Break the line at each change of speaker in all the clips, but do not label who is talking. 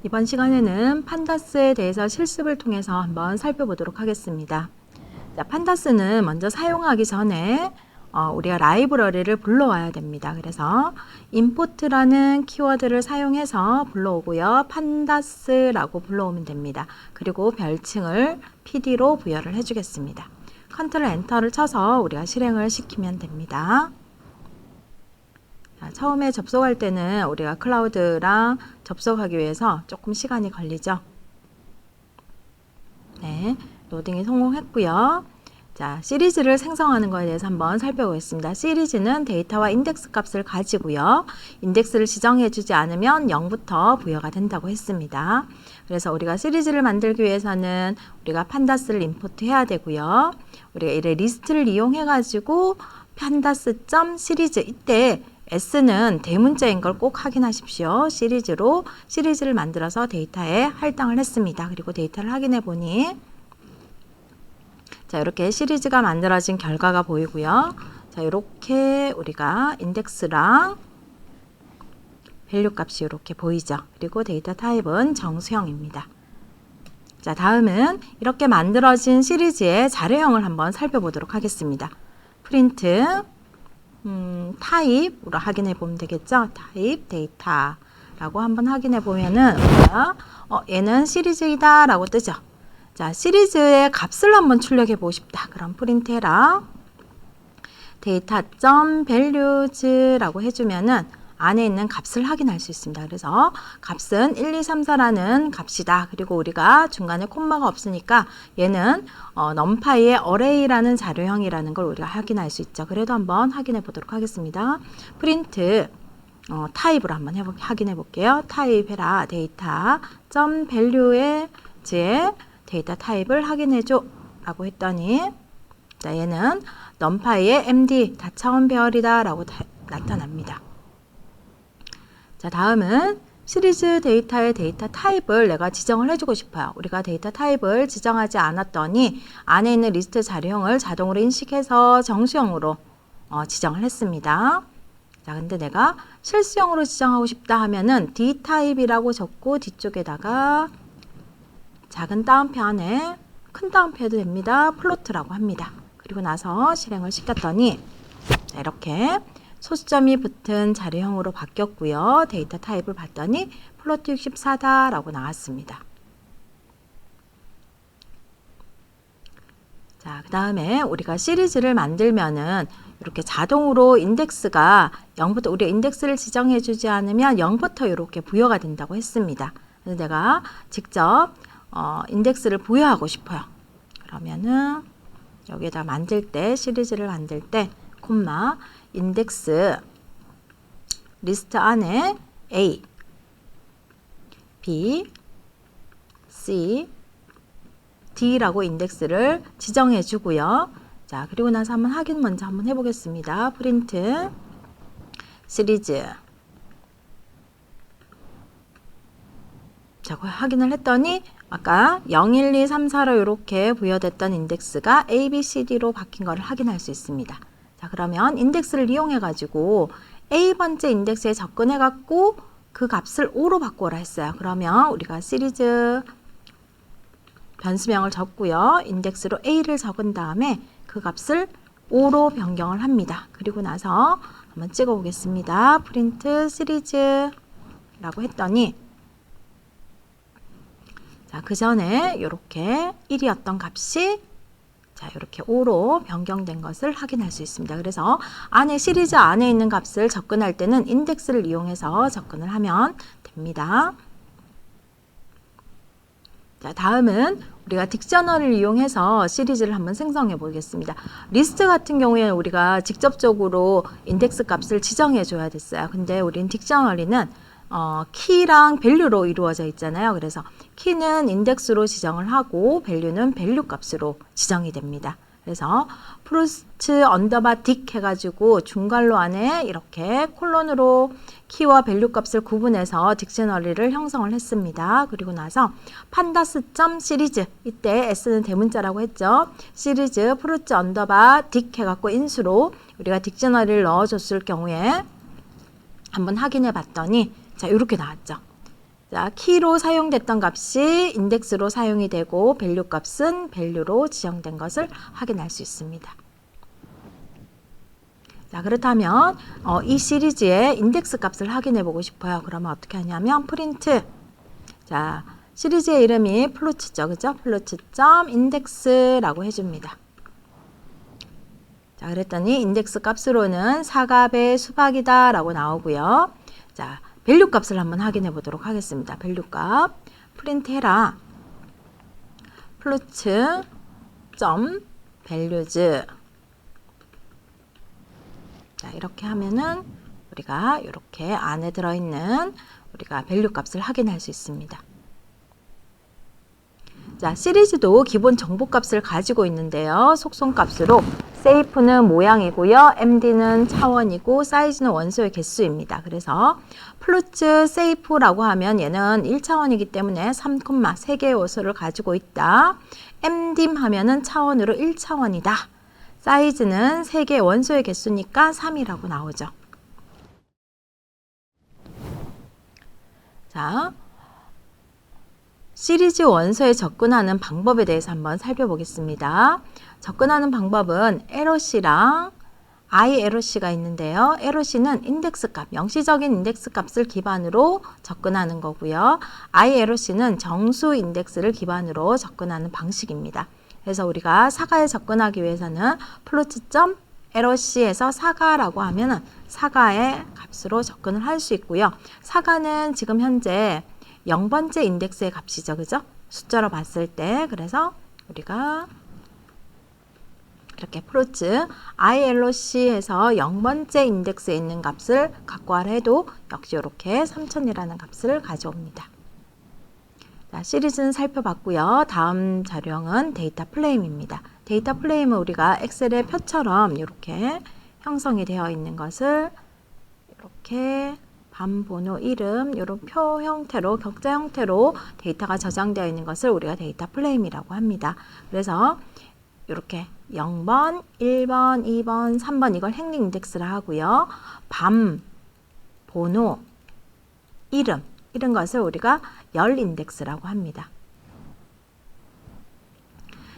이번 시간에는 판다스에 대해서 실습을 통해서 한번 살펴보도록 하겠습니다. 자, 판다스는 먼저 사용하기 전에 우리가 라이브러리를 불러와야 됩니다. 그래서 import라는 키워드를 사용해서 불러오고요. 판다스라고 불러오면 됩니다. 그리고 별칭을 PD로 부여를 해주겠습니다. 컨트롤 엔터를 쳐서 우리가 실행을 시키면 됩니다. 자, 처음에 접속할 때는 우리가 클라우드랑 접속하기 위해서 조금 시간이 걸리죠. 네, 로딩이 성공했고요. 자, 시리즈를 생성하는 것에 대해서 한번 살펴보겠습니다. 시리즈는 데이터와 인덱스 값을 가지고요. 인덱스를 지정해 주지 않으면 0부터 부여가 된다고 했습니다. 그래서 우리가 시리즈를 만들기 위해서는 우리가 판다스를 임포트 해야 되고요. 우리가 이래 리스트를 이용해 가지고 pandas.시리즈 이때 S는 대문자인 걸 꼭 확인하십시오. 시리즈를 만들어서 데이터에 할당을 했습니다. 그리고 데이터를 확인해 보니 자, 이렇게 시리즈가 만들어진 결과가 보이고요. 자, 이렇게 우리가 인덱스랑 밸류 값이 이렇게 보이죠. 그리고 데이터 타입은 정수형입니다. 자, 다음은 이렇게 만들어진 시리즈의 자료형을 한번 살펴보도록 하겠습니다. 프린트 타입으로 확인해 보면 되겠죠. 타입 데이터라고 한번 확인해 보면은 얘는 시리즈이다 라고 뜨죠. 자, 시리즈의 값을 한번 출력해 보고 싶다. 그럼 프린트 해라. data.values라고 해주면은 안에 있는 값을 확인할 수 있습니다. 그래서 값은 1, 2, 3, 4라는 값이다. 그리고 우리가 중간에 콤마가 없으니까 얘는 numpy의 array라는 자료형이라는 걸 우리가 확인할 수 있죠. 그래도 한번 확인해 보도록 하겠습니다. 프린트 타입으로 한번 확인해 볼게요. 타입해라. data.value의 데이터 타입을 확인해 줘 라고 했더니 자, 얘는 numpy의 md 다차원 배열이다 라고 나타납니다. 자, 다음은 시리즈 데이터의 데이터 타입을 내가 지정을 해주고 싶어요. 우리가 데이터 타입을 지정하지 않았더니 안에 있는 리스트 자료형을 자동으로 인식해서 정수형으로 지정을 했습니다. 자, 근데 내가 실수형으로 지정하고 싶다 하면은 D 타입이라고 적고 뒤쪽에다가 작은 따옴표 안에 큰 따옴표 해도 됩니다. 플로트라고 합니다. 그리고 나서 실행을 시켰더니 자, 이렇게 소수점이 붙은 자료형으로 바뀌었고요. 데이터 타입을 봤더니 플로트 64다 라고 나왔습니다. 자, 그 다음에 우리가 시리즈를 만들면은 이렇게 자동으로 인덱스가 0부터 우리가 인덱스를 지정해 주지 않으면 0부터 이렇게 부여가 된다고 했습니다. 그래서 내가 직접 인덱스를 부여하고 싶어요. 그러면은 여기에다 만들 때 시리즈를 만들 때 콤마 인덱스 리스트 안에 A, B, C, D라고 인덱스를 지정해 주고요. 자, 그리고 나서 한번 확인 먼저 한번 해보겠습니다. 프린트 시리즈 자, 확인을 했더니 아까 0, 1, 2, 3, 4로 이렇게 부여됐던 인덱스가 A, B, C, D로 바뀐 것을 확인할 수 있습니다. 자, 그러면 인덱스를 이용해 가지고 A번째 인덱스에 접근해 갖고 그 값을 5로 바꾸라 했어요. 그러면 우리가 시리즈 변수명을 적고요. 인덱스로 A를 적은 다음에 그 값을 5로 변경을 합니다. 그리고 나서 한번 찍어 보겠습니다. 프린트 시리즈라고 했더니 자, 그 전에 이렇게 1이었던 값이 자, 이렇게 5로 변경된 것을 확인할 수 있습니다. 그래서 시리즈 안에 있는 값을 접근할 때는 인덱스를 이용해서 접근을 하면 됩니다. 자, 다음은 우리가 딕셔너리를 이용해서 시리즈를 한번 생성해 보겠습니다. 리스트 같은 경우에는 우리가 직접적으로 인덱스 값을 지정해 줘야 됐어요. 근데 우린 딕셔너리는 키랑 밸류로 이루어져 있잖아요. 그래서 키는 인덱스로 지정을 하고 밸류는 밸류 값으로 지정이 됩니다. 그래서 프로스트 언더바 딕 해가지고 중괄호 안에 이렇게 콜론으로 키와 밸류 값을 구분해서 딕셔너리를 형성을 했습니다. 그리고 나서 판다스.시리즈 이때 S는 대문자라고 했죠. 시리즈 프로스트 언더바 딕 해갖고 인수로 우리가 딕셔너리를 넣어줬을 경우에 한번 확인해 봤더니 자, 이렇게 나왔죠. 자, 키로 사용됐던 값이 인덱스로 사용이 되고 밸류 값은 밸류로 지정된 것을 확인할 수 있습니다. 자, 그렇다면 이 시리즈의 인덱스 값을 확인해 보고 싶어요. 그러면 어떻게 하냐면 프린트. 자, 시리즈의 이름이 플로츠죠. 그죠? 플로츠.index라고 해줍니다. 자, 그랬더니 인덱스 값으로는 사갑의 수박이다 라고 나오고요. 자, 밸류 값을 한번 확인해 보도록 하겠습니다. 밸류 값 프린트 해라. float.values. 자, 이렇게 하면은 우리가 이렇게 안에 들어있는 우리가 밸류 값을 확인할 수 있습니다. 자, 시리즈도 기본 정보 값을 가지고 있는데요. 속성 값으로 safe는 모양이고요. md는 차원이고 사이즈는 원소의 개수입니다. 그래서 float safe라고 하면 얘는 1차원이기 때문에 3,3개의 요소를 가지고 있다. mdim 하면은 차원으로 1차원이다. 사이즈는 3개의 원소의 개수니까 3이라고 나오죠. 자, 시리즈 원소에 접근하는 방법에 대해서 한번 살펴보겠습니다. 접근하는 방법은 LOC랑 ILOC가 있는데요. LOC는 인덱스 값, 영시적인 인덱스 값을 기반으로 접근하는 거고요. ILOC는 정수 인덱스를 기반으로 접근하는 방식입니다. 그래서 우리가 사가에 접근하기 위해서는 float.loc에서 사가라고 하면 사가의 값으로 접근을 할 수 있고요. 사가는 지금 현재 0번째 인덱스의 값이죠. 그죠? 숫자로 봤을 때. 그래서 우리가 이렇게 float ILOC에서 0번째 인덱스에 있는 값을 갖고 하라 해도 역시 이렇게 3000이라는 값을 가져옵니다. 자, 시리즈는 살펴봤고요. 다음 자료형은 데이터 프레임입니다. 데이터 프레임은 우리가 엑셀의 표처럼 이렇게 형성이 되어 있는 것을 이렇게 반번호 이름 이런 표 형태로 격자 형태로 데이터가 저장되어 있는 것을 우리가 데이터 프레임이라고 합니다. 그래서 이렇게 0번, 1번, 2번, 3번 이걸 행링 인덱스라 하고요. 밤, 번호, 이름 이런 것을 우리가 열 인덱스라고 합니다.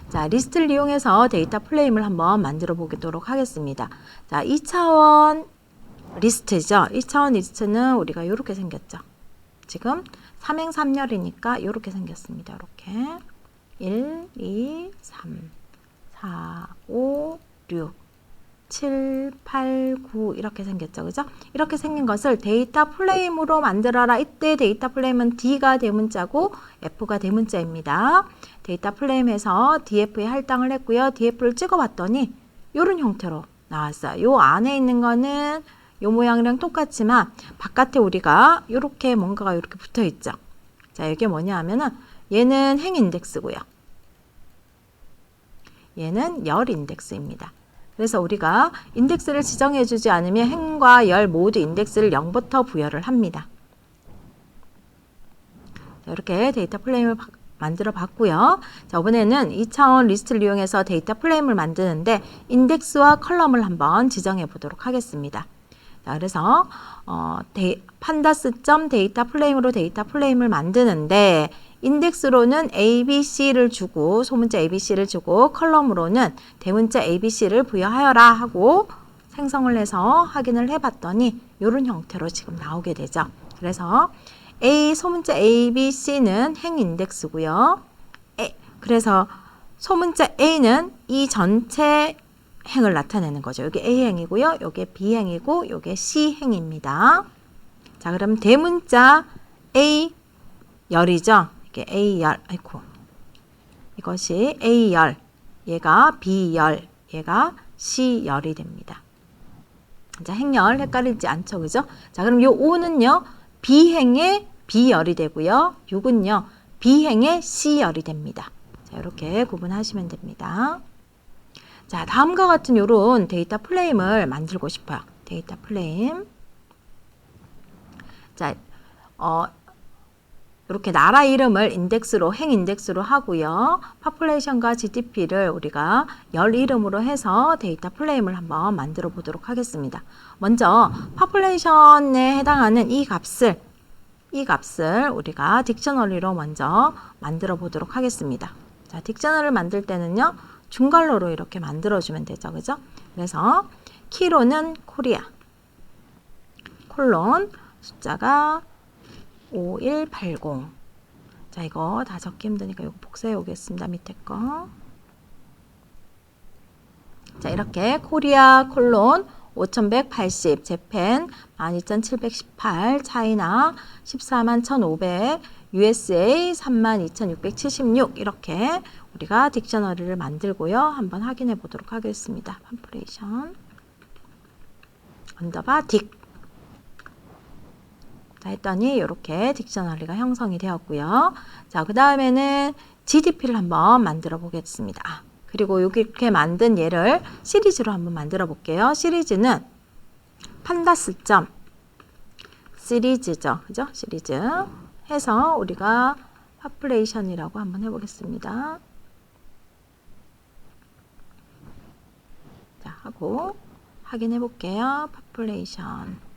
자, 리스트를 이용해서 데이터 프레임을 한번 만들어 보도록 하겠습니다. 자, 2차원 리스트죠. 2차원 리스트는 우리가 이렇게 생겼죠. 지금 3행 3열이니까 이렇게 생겼습니다. 이렇게 1, 2, 3, 4, 5, 6, 7, 8, 9 이렇게 생겼죠. 그죠? 이렇게 생긴 것을 데이터 프레임으로 만들어라. 이때 데이터 프레임은 D가 대문자고 F가 대문자입니다. 데이터 프레임에서 DF에 할당을 했고요. DF를 찍어봤더니 이런 형태로 나왔어요. 요 안에 있는 거는 요 모양이랑 똑같지만 바깥에 우리가 이렇게 뭔가가 이렇게 붙어 있죠. 자, 이게 뭐냐 하면은 얘는 행 인덱스고요. 얘는 열 인덱스입니다. 그래서 우리가 인덱스를 지정해 주지 않으면 행과 열 모두 인덱스를 0부터 부여를 합니다. 자, 이렇게 데이터 프레임을 만들어 봤고요. 자, 이번에는 2차원 리스트를 이용해서 데이터 프레임을 만드는데 인덱스와 컬럼을 한번 지정해 보도록 하겠습니다. 자, 그래서 판다스.데이터 프레임으로 데이터 프레임을 만드는데 인덱스로는 ABC를 주고 소문자 ABC를 주고 컬럼으로는 대문자 ABC를 부여하여라 하고 생성을 해서 확인을 해봤더니 이런 형태로 지금 나오게 되죠. 그래서 소문자 ABC는 행 인덱스고요. 그래서 소문자 A는 이 전체 행을 나타내는 거죠. 여기 A행이고요. 여기 B행이고 여기 C행입니다. 자, 그럼 대문자 A 열이죠. 이게 A열. 아이고. 이것이 A열. 얘가 B열. 얘가 C열이 됩니다. 자, 행열 헷갈리지 않죠. 그죠? 자, 그럼 요 5는요. B행의 B열이 되고요. 6은요. B행의 C열이 됩니다. 자, 이렇게 구분하시면 됩니다. 자, 다음과 같은 요런 데이터 프레임을 만들고 싶어요. 데이터 프레임. 자, 이렇게 나라 이름을 인덱스로, 행 인덱스로 하고요. population과 GDP를 우리가 열 이름으로 해서 데이터 프레임을 한번 만들어 보도록 하겠습니다. 먼저 population에 해당하는 이 값을 이 값을 우리가 딕셔너리로 먼저 만들어 보도록 하겠습니다. 자, 딕셔너리를 만들 때는요, 중괄호로 이렇게 만들어주면 되죠. 그죠? 그래서 키로는 코리아, 콜론, 숫자가 5180. 자, 이거 다 적기 힘드니까 이거 복사해 오겠습니다. 밑에 거. 자, 이렇게 코리아 콜론 5180, 재팬 12718, 차이나 141,500, USA 32,676 이렇게 우리가 딕셔너리를 만들고요. 한번 확인해 보도록 하겠습니다. 팜프레이션 언더바 딕. 자, 했더니 이렇게 딕셔너리가 형성이 되었고요. 자, 그 다음에는 GDP를 한번 만들어 보겠습니다. 그리고 여기 이렇게 만든 얘를 시리즈로 한번 만들어 볼게요. 시리즈는 판다스.점 시리즈죠. 그죠? 시리즈 해서 우리가 파플레이션이라고 한번 해보겠습니다. 자, 하고 확인해 볼게요. 파플레이션.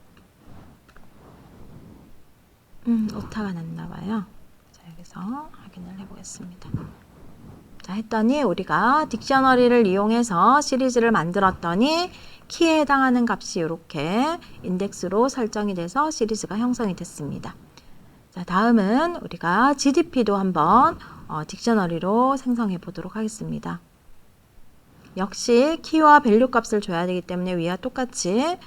오타가 났나 봐요. 자, 여기서 확인을 해 보겠습니다. 자, 했더니 우리가 딕셔너리를 이용해서 시리즈를 만들었더니 키에 해당하는 값이 이렇게 인덱스로 설정이 돼서 시리즈가 형성이 됐습니다. 자, 다음은 우리가 GDP도 한번 딕셔너리로 생성해 보도록 하겠습니다. 역시 키와 밸류 값을 줘야 되기 때문에 위와 똑같이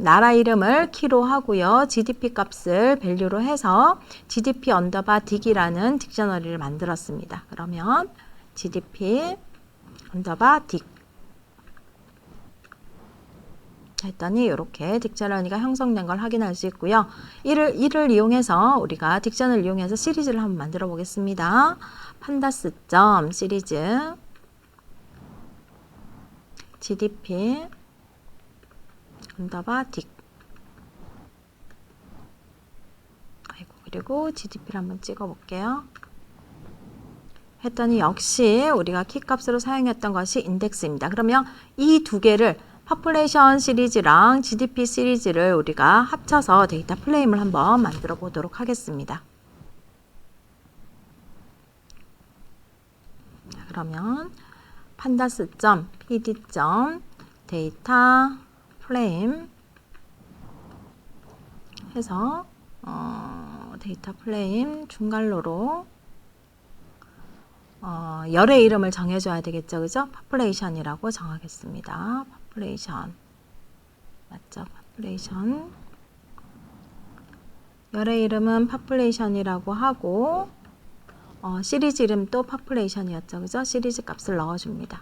나라 이름을 키로 하고요. GDP 값을 밸류로 해서 GDP 언더바 딕이라는 딕셔너리를 만들었습니다. 그러면 GDP 언더바 딕 했더니 이렇게 딕셔너리가 형성된 걸 확인할 수 있고요. 이를 이용해서 우리가 딕션을 이용해서 시리즈를 한번 만들어 보겠습니다. 판다스.점 시리즈 GDP 언더바 딕. 그리고 GDP를 한번 찍어 볼게요. 했더니 역시 우리가 키 값으로 사용했던 것이 인덱스입니다. 그러면 이 두 개를 파플레이션 시리즈랑 GDP 시리즈를 우리가 합쳐서 데이터 프레임을 한번 만들어 보도록 하겠습니다. 자, 그러면 pandas.pd.data 프레임 해서 데이터 프레임 중괄호로 열의 이름을 정해줘야 되겠죠, 그죠? 파플레이션이라고 정하겠습니다. 파플레이션 맞죠? 파플레이션 열의 이름은 파플레이션이라고 하고 시리즈 이름도 파플레이션이었죠, 그죠? 시리즈 값을 넣어줍니다.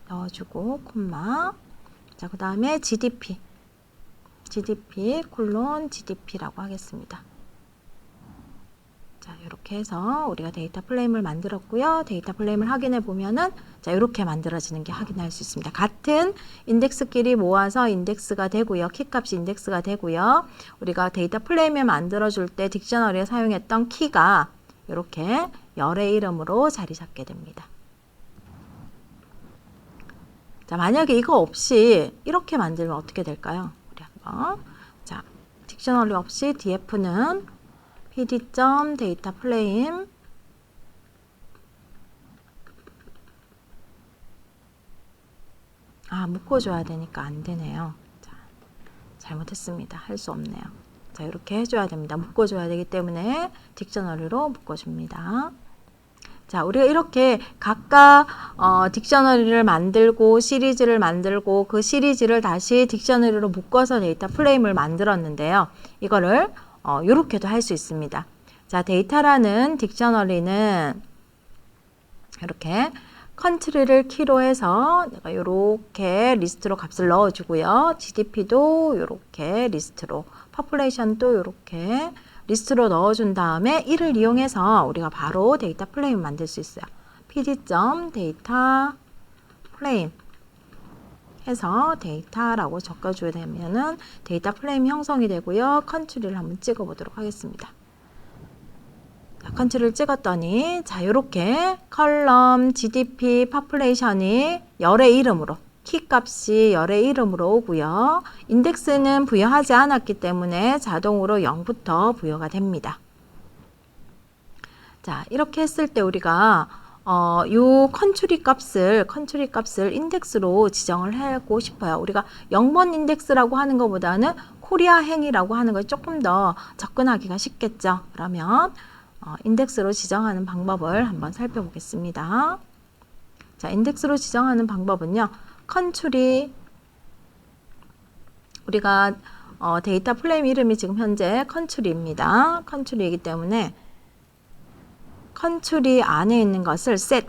넣어주고 콤마. 자, 그 다음에 GDP 콜론 GDP라고 하겠습니다. 자, 이렇게 해서 우리가 데이터 프레임을 만들었고요. 데이터 프레임을 확인해 보면은 자, 이렇게 만들어지는 게 확인할 수 있습니다. 같은 인덱스끼리 모아서 인덱스가 되고요. 키 값이 인덱스가 되고요. 우리가 데이터 프레임을 만들어 줄 때 딕셔너리에 사용했던 키가 이렇게 열의 이름으로 자리 잡게 됩니다. 자, 만약에 이거 없이 이렇게 만들면 어떻게 될까요? 우리 한번. 자, 딕셔너리 없이 df는 pd.data 프레임 묶어줘야 되니까 안 되네요. 자, 잘못했습니다. 할 수 없네요. 자, 이렇게 해줘야 됩니다. 묶어줘야 되기 때문에 딕셔너리로 묶어줍니다. 자, 우리가 이렇게 각각 딕셔너리를 만들고 시리즈를 만들고 그 시리즈를 다시 딕셔너리로 묶어서 데이터 프레임을 만들었는데요. 이거를 이렇게도 할 수 있습니다. 자, 데이터라는 딕셔너리는 이렇게 컨트리를 키로 해서 내가 이렇게 리스트로 값을 넣어주고요. GDP도 이렇게 리스트로, 파퓰레이션도 이렇게 리스트로 넣어준 다음에 이를 이용해서 우리가 바로 데이터 프레임 만들 수 있어요. pd.data 프레임 해서 데이터라고 적어줘야 되면은 데이터 프레임 형성이 되고요. 컨트리를 한번 찍어 보도록 하겠습니다. 자, 컨트리를 찍었더니 자, 이렇게 컬럼, GDP, 파퓰레이션이 열의 이름으로 키 값이 열의 이름으로 오고요. 인덱스는 부여하지 않았기 때문에 자동으로 0부터 부여가 됩니다. 자, 이렇게 했을 때 우리가 요 컨트리 값을 인덱스로 지정을 하고 싶어요. 우리가 0번 인덱스라고 하는 것보다는 코리아 행이라고 하는 걸 조금 더 접근하기가 쉽겠죠. 그러면 인덱스로 지정하는 방법을 한번 살펴보겠습니다. 자, 인덱스로 지정하는 방법은요. 컨트리 우리가 데이터 플레임 이름이 지금 현재 컨트리입니다. 컨트리이기 때문에 컨트리 안에 있는 것을 set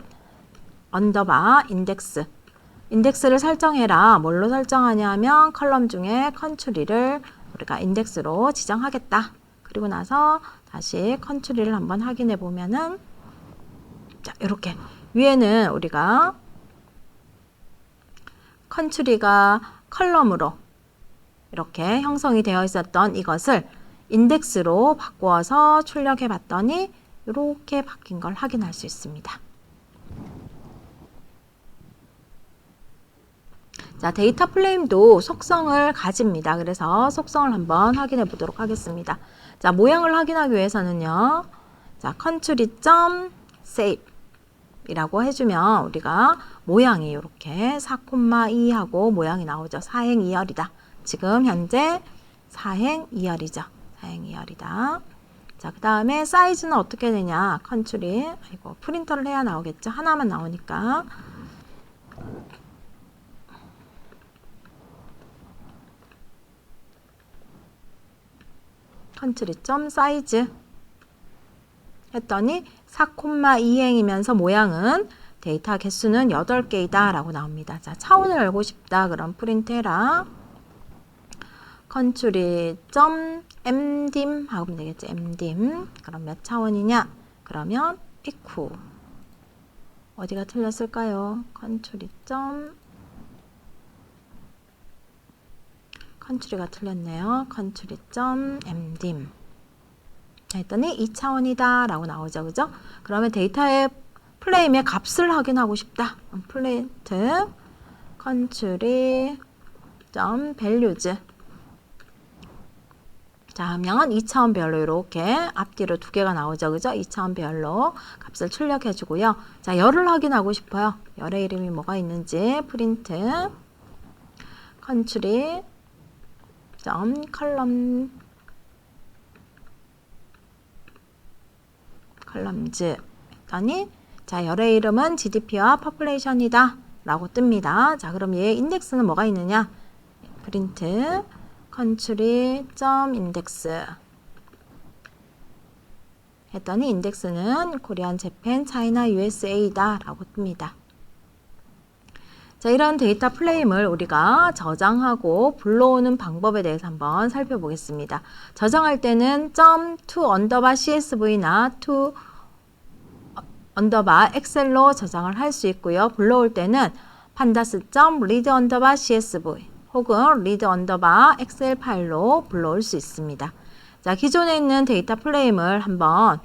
언더바 인덱스를 설정해라. 뭘로 설정하냐 하면 컬럼 중에 컨트리를 우리가 인덱스로 지정하겠다. 그리고 나서 다시 컨트리를 한번 확인해 보면은 자, 이렇게 위에는 우리가 컨트리가 컬럼으로 이렇게 형성이 되어 있었던 이것을 인덱스로 바꾸어서 출력해 봤더니 이렇게 바뀐 걸 확인할 수 있습니다. 자, 데이터 플레임도 속성을 가집니다. 그래서 속성을 한번 확인해 보도록 하겠습니다. 자, 모양을 확인하기 위해서는요. 자, country.save 이라고 해주면 우리가 모양이 이렇게 4,2 하고 모양이 나오죠. 사행 2열이다. 지금 현재 사행 2열이죠. 사행 2열이다. 자, 그 다음에 사이즈는 어떻게 되냐. 컨트리, 프린터를 해야 나오겠죠. 하나만 나오니까. 컨트리.사이즈 했더니 4,2행이면서 모양은 데이터 개수는 8개이다 라고 나옵니다. 자, 차원을 알고 싶다. 그럼 프린트 해라. country.mdim 하면 되겠죠. mdim. 그럼 몇 차원이냐? 그러면 equal. 어디가 틀렸을까요? country가 틀렸네요. country.mdim. 했더니 2차원이다 라고 나오죠. 그죠? 그러면 데이터의 플레임의 값을 확인하고 싶다. 프린트 country.values 자, 하면 2차원 별로 이렇게 앞뒤로 두 개가 나오죠. 그죠? 2차원 별로 값을 출력해 주고요. 자, 열을 확인하고 싶어요. 열의 이름이 뭐가 있는지 프린트 columns 했더니 자, 열의 이름은 GDP와 population이다 라고 뜹니다. 자, 그럼 얘 인덱스는 뭐가 있느냐? 프린트 country.index 했더니 인덱스는 코리안, 재팬, 차이나, USA다 라고 뜹니다. 자, 이런 데이터 플레임을 우리가 저장하고 불러오는 방법에 대해서 한번 살펴보겠습니다. 저장할 때는 .to 언더바 CSV나 to 언더바 엑셀로 저장을 할 수 있고요. 불러올 때는 pandas.read 언더바 CSV 혹은 read 언더바 엑셀 파일로 불러올 수 있습니다. 자, 기존에 있는 데이터 플레임을 한번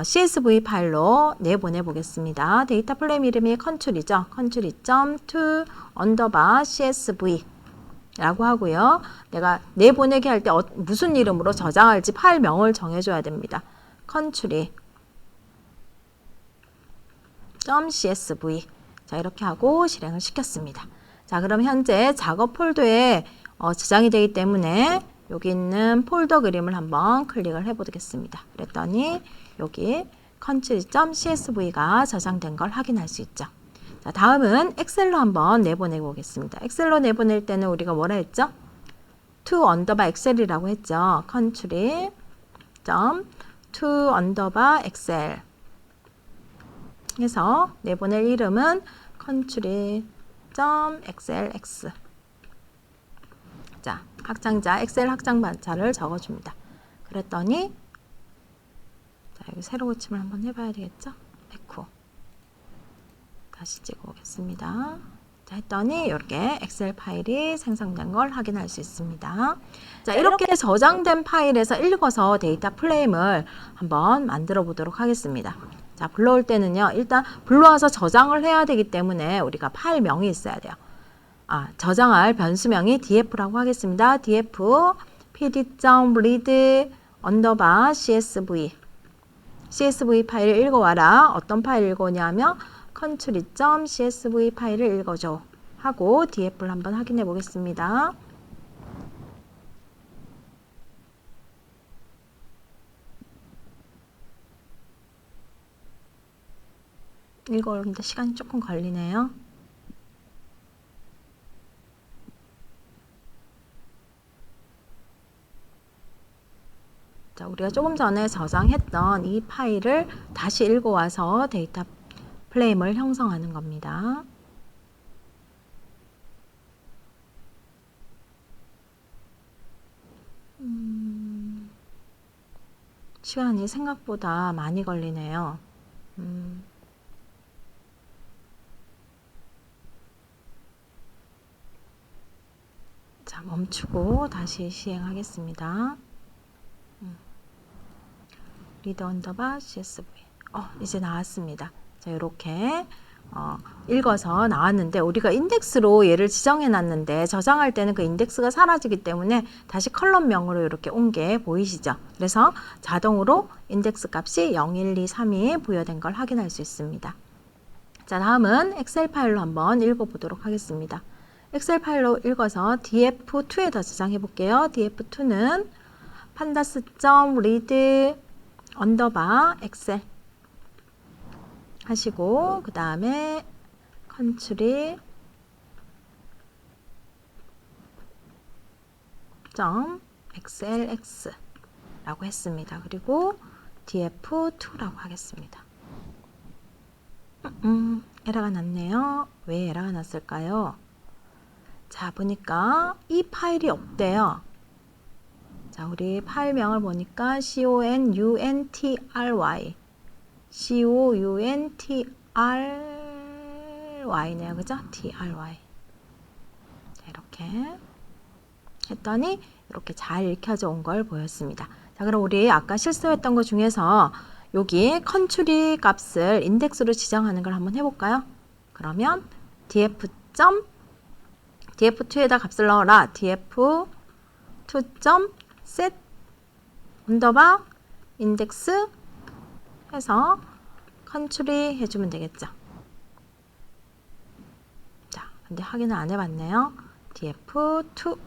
CSV 파일로 내보내 보겠습니다. 데이터 플레임 이름이 컨트리죠. country.to 언더바 CSV 라고 하고요. 내가 내보내기 할 때 무슨 이름으로 저장할지 파일명을 정해줘야 됩니다. country.csv 자, 이렇게 하고 실행을 시켰습니다. 자, 그럼 현재 작업 폴더에 저장이 되기 때문에 여기 있는 폴더 그림을 한번 클릭을 해보겠습니다. 그랬더니 여기 country.csv가 저장된 걸 확인할 수 있죠. 자, 다음은 엑셀로 한번 내보내 보겠습니다. 엑셀로 내보낼 때는 우리가 뭐라 했죠? to 언더바 엑셀이라고 했죠. country.to 언더바 엑셀 해서 내보낼 이름은 country.xlx 자, 확장자 엑셀 확장반차를 적어줍니다. 그랬더니 자, 여기 세로 고침을 한번 해봐야 되겠죠? 에코 다시 찍어 오겠습니다. 자, 했더니 이렇게 엑셀 파일이 생성된 걸 확인할 수 있습니다. 자, 이렇게 저장된 파일에서 읽어서 데이터 플레임을 한번 만들어 보도록 하겠습니다. 자, 불러올 때는요, 일단 불러와서 저장을 해야 되기 때문에 우리가 파일명이 있어야 돼요. 저장할 변수명이 df라고 하겠습니다. df pd.read 언더바 csv CSV 파일을 읽어와라. 어떤 파일을 읽어오냐면 country.csv 파일을 읽어줘 하고 df를 한번 확인해 보겠습니다. 읽어오는데 시간이 조금 걸리네요. 자, 우리가 조금 전에 저장했던 이 파일을 다시 읽어와서 데이터 프레임을 형성하는 겁니다. 시간이 생각보다 많이 걸리네요. 자, 멈추고 다시 시행하겠습니다. 리드 언더바 CSV. 이제 나왔습니다. 자, 이렇게 읽어서 나왔는데 우리가 인덱스로 얘를 지정해 놨는데 저장할 때는 그 인덱스가 사라지기 때문에 다시 컬럼명으로 이렇게 온 게 보이시죠? 그래서 자동으로 인덱스 값이 0, 1, 2, 3이 부여된 걸 확인할 수 있습니다. 자, 다음은 엑셀 파일로 한번 읽어보도록 하겠습니다. 엑셀 파일로 읽어서 df2에다 저장해 볼게요. df2는 pandas.read 언더바 엑셀 하시고 그 다음에 country .xlx 라고 했습니다. 그리고 df2라고 하겠습니다. 에러가 났네요. 왜 에러가 났을까요? 자, 보니까 이 파일이 없대요. 자, 우리 파일명을 보니까 country네요. 그죠? try. 자, 이렇게 했더니 이렇게 잘 읽혀져 온 걸 보였습니다. 자, 그럼 우리 아까 실수했던 것 중에서 여기 컨트리 값을 인덱스로 지정하는 걸 한번 해볼까요? 그러면 df2에다 값을 넣어라. df2.set 언더바 인덱스 해서 컨트리 해주면 되겠죠. 자, 근데 확인을 안 해봤네요. df2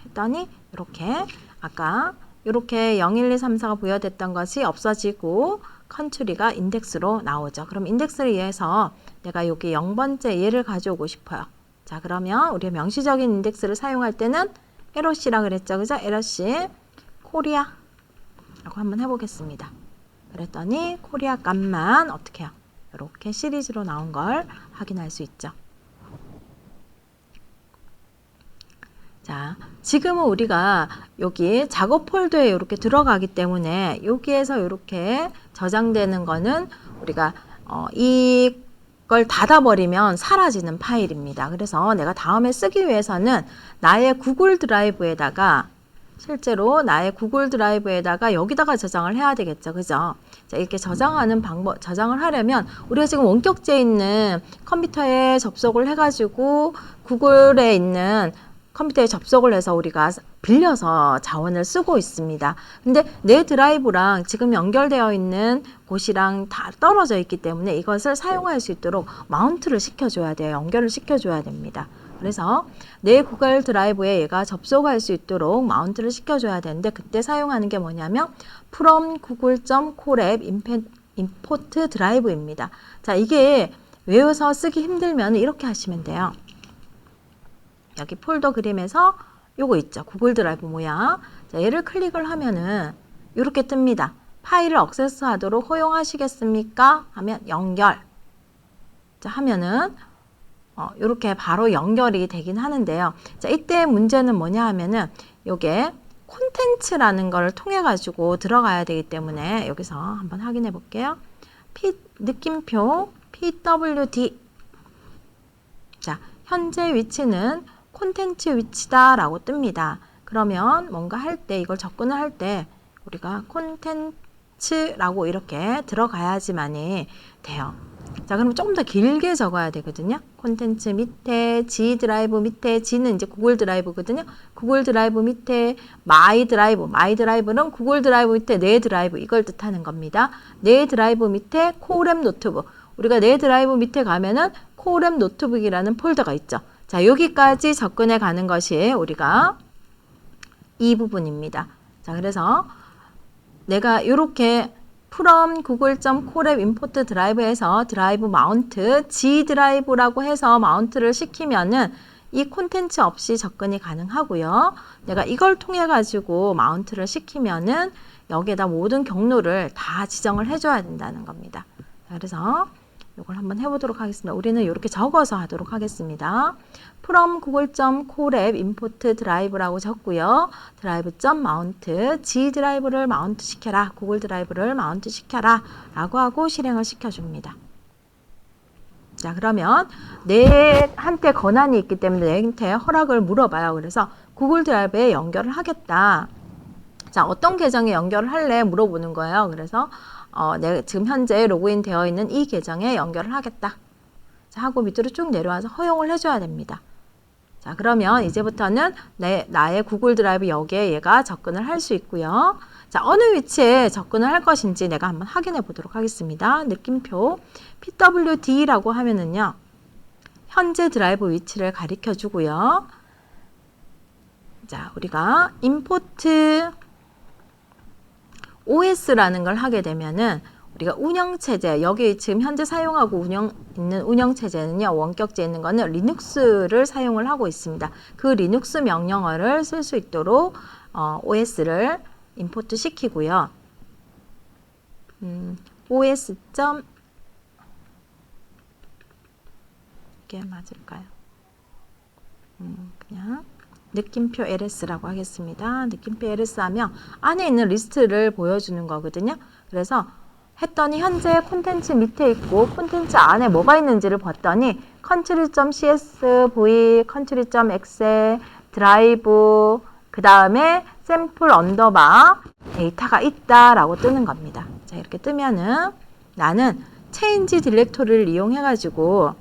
했더니 이렇게 아까 이렇게 0, 1, 2, 3, 4가 부여됐던 것이 없어지고 컨트리가 인덱스로 나오죠. 그럼 인덱스를 이해해서 내가 여기 0번째 얘를 가져오고 싶어요. 자, 그러면 우리가 명시적인 인덱스를 사용할 때는 에러C라 그랬죠. 그죠? 에러C 코리아 라고 한번 해보겠습니다. 그랬더니 코리아 값만 어떻게 해요? 이렇게 시리즈로 나온 걸 확인할 수 있죠. 자, 지금은 우리가 여기 작업 폴더에 이렇게 들어가기 때문에 여기에서 이렇게 저장되는 거는 우리가 이걸 닫아버리면 사라지는 파일입니다. 그래서 내가 다음에 쓰기 위해서는 나의 구글 드라이브에다가 실제로 나의 구글 드라이브에다가 여기다가 저장을 해야 되겠죠. 그죠? 자, 이렇게 저장하는 방법, 저장을 하려면 우리가 지금 원격제에 있는 컴퓨터에 접속을 해가지고 구글에 있는 컴퓨터에 접속을 해서 우리가 빌려서 자원을 쓰고 있습니다. 근데 내 드라이브랑 지금 연결되어 있는 곳이랑 다 떨어져 있기 때문에 이것을 사용할 수 있도록 마운트를 시켜줘야 돼요. 연결을 시켜줘야 됩니다. 그래서 내 구글 드라이브에 얘가 접속할 수 있도록 마운트를 시켜줘야 되는데 그때 사용하는 게 뭐냐면 from google.colab import drive입니다. 자, 이게 외워서 쓰기 힘들면 이렇게 하시면 돼요. 여기 폴더 그림에서 요거 있죠. 구글 드라이브 모양. 자, 얘를 클릭을 하면은 이렇게 뜹니다. 파일을 액세스하도록 허용하시겠습니까? 하면 연결. 자, 하면은 이렇게 바로 연결이 되긴 하는데요. 자, 이때 문제는 뭐냐 하면은 요게 콘텐츠라는 걸 통해 가지고 들어가야 되기 때문에 여기서 한번 확인해 볼게요. 느낌표 pwd. 자, 현재 위치는 콘텐츠 위치다 라고 뜹니다. 그러면 뭔가 할 때 이걸 접근을 할 때 우리가 콘텐츠라고 이렇게 들어가야지만이 돼요. 자, 그럼 좀 더 길게 적어야 되거든요. 콘텐츠 밑에 G 드라이브 밑에 G는 이제 구글 드라이브거든요. 구글 드라이브 밑에 마이 드라이브, 마이 드라이브는 구글 드라이브 밑에 내 드라이브 이걸 뜻하는 겁니다. 내 드라이브 밑에 코랩 노트북. 우리가 내 드라이브 밑에 가면은 코랩 노트북이라는 폴더가 있죠. 자, 여기까지 접근해 가는 것이 우리가 이 부분입니다. 자, 그래서 내가 이렇게 from google.colab import 드라이브에서 드라이브 마운트 G 드라이브라고 해서 마운트를 시키면은 이 콘텐츠 없이 접근이 가능하고요. 내가 이걸 통해 가지고 마운트를 시키면은 여기에다 모든 경로를 다 지정을 해줘야 된다는 겁니다. 자, 그래서 이걸 한번 해보도록 하겠습니다. 우리는 이렇게 적어서 하도록 하겠습니다. from google.colab import 드라이브라고 적고요. drive.mount G 드라이브를 마운트 시켜라. 구글 드라이브를 마운트 시켜라. 라고 하고 실행을 시켜줍니다. 자, 그러면 내한테 권한이 있기 때문에 내한테 허락을 물어봐요. 그래서 구글 드라이브에 연결을 하겠다. 자, 어떤 계정에 연결을 할래? 물어보는 거예요. 그래서 내가 지금 현재 로그인 되어 있는 이 계정에 연결을 하겠다. 자, 하고 밑으로 쭉 내려와서 허용을 해줘야 됩니다. 자, 그러면 이제부터는 나의 구글 드라이브 여기에 얘가 접근을 할 수 있고요. 자, 어느 위치에 접근을 할 것인지 내가 한번 확인해 보도록 하겠습니다. 느낌표 pwd라고 하면은요, 현재 드라이브 위치를 가리켜 주고요. 자, 우리가 import OS라는 걸 하게 되면은 우리가 운영체제, 여기 지금 현재 사용하고 있는 운영체제는요, 원격지에 있는 거는 리눅스를 사용을 하고 있습니다. 그 리눅스 명령어를 쓸 수 있도록 OS를 임포트 시키고요. OS. 이게 맞을까요? 그냥 느낌표 LS라고 하겠습니다. 느낌표 LS 하면 안에 있는 리스트를 보여주는 거거든요. 그래서 했더니 현재 콘텐츠 밑에 있고 콘텐츠 안에 뭐가 있는지를 봤더니 country.csv, country.exe, 드라이브, 그 다음에 샘플 언더바 데이터가 있다라고 뜨는 겁니다. 자, 이렇게 뜨면은 나는 체인지 디렉토리를 이용해 가지고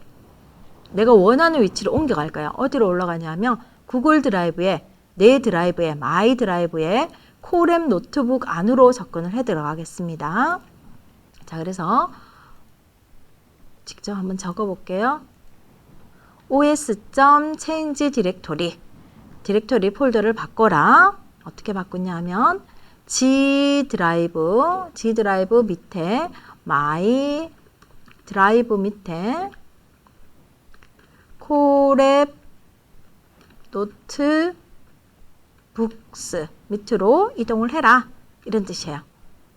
내가 원하는 위치로 옮겨갈 거예요. 어디로 올라가냐면 구글 드라이브에, 내 드라이브에, 마이 드라이브에 코랩 노트북 안으로 접근을 해 들어가겠습니다. 자, 그래서 직접 한번 적어 볼게요. os.change 디렉토리 폴더를 바꿔라. 어떻게 바꾸냐 하면 G 드라이브 밑에 마이 드라이브 밑에 코랩 노트 북스 밑으로 이동을 해라. 이런 뜻이에요.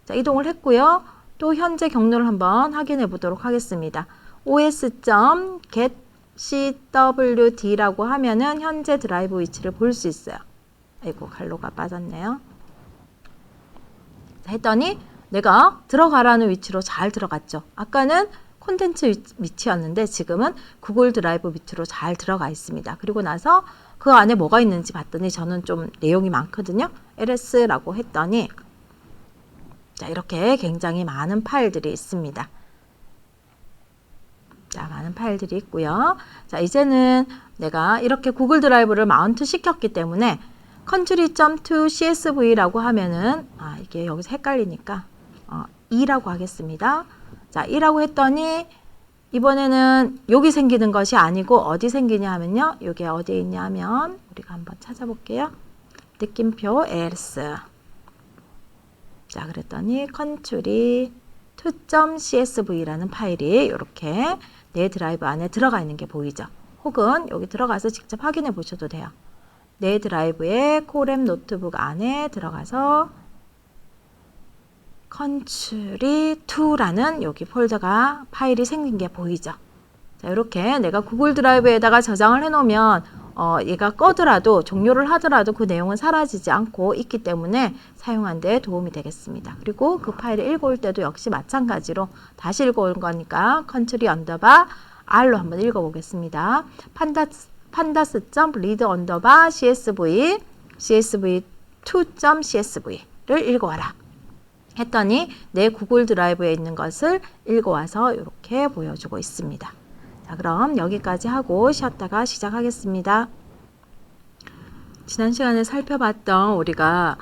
자, 이동을 했고요. 또 현재 경로를 한번 확인해 보도록 하겠습니다. os.getCWD라고 하면은 현재 드라이브 위치를 볼 수 있어요. 아이고, 갈로가 빠졌네요. 자, 했더니 내가 들어가라는 위치로 잘 들어갔죠. 아까는 콘텐츠 위치였는데 지금은 구글 드라이브 밑으로 잘 들어가 있습니다. 그리고 나서 그 안에 뭐가 있는지 봤더니 저는 좀 내용이 많거든요. LS라고 했더니 자, 이렇게 굉장히 많은 파일들이 있습니다. 자, 많은 파일들이 있고요. 자, 이제는 내가 이렇게 구글 드라이브를 마운트 시켰기 때문에 country.tocsv라고 하면은 이게 여기서 헷갈리니까 2라고 하겠습니다. 자, 2라고 했더니 이번에는 여기 생기는 것이 아니고 어디 생기냐 하면요. 이게 어디에 있냐 하면 우리가 한번 찾아볼게요. 느낌표 else. 자, 그랬더니 country 2.csv라는 파일이 이렇게 내 드라이브 안에 들어가 있는 게 보이죠. 혹은 여기 들어가서 직접 확인해 보셔도 돼요. 내 드라이브의 코랩 노트북 안에 들어가서 country2라는 여기 폴더가 파일이 생긴 게 보이죠. 자, 이렇게 내가 구글 드라이브에다가 저장을 해 놓으면 얘가 꺼더라도 종료를 하더라도 그 내용은 사라지지 않고 있기 때문에 사용하는 데 도움이 되겠습니다. 그리고 그 파일을 읽어올 때도 역시 마찬가지로 다시 읽어올 거니까 country 언더바 r로 한번 읽어보겠습니다. pandas.read 언더바 csv 2.csv를 읽어와라. 했더니 내 구글 드라이브에 있는 것을 읽어와서 이렇게 보여주고 있습니다. 자, 그럼 여기까지 하고 쉬었다가 시작하겠습니다. 지난 시간에 살펴봤던 우리가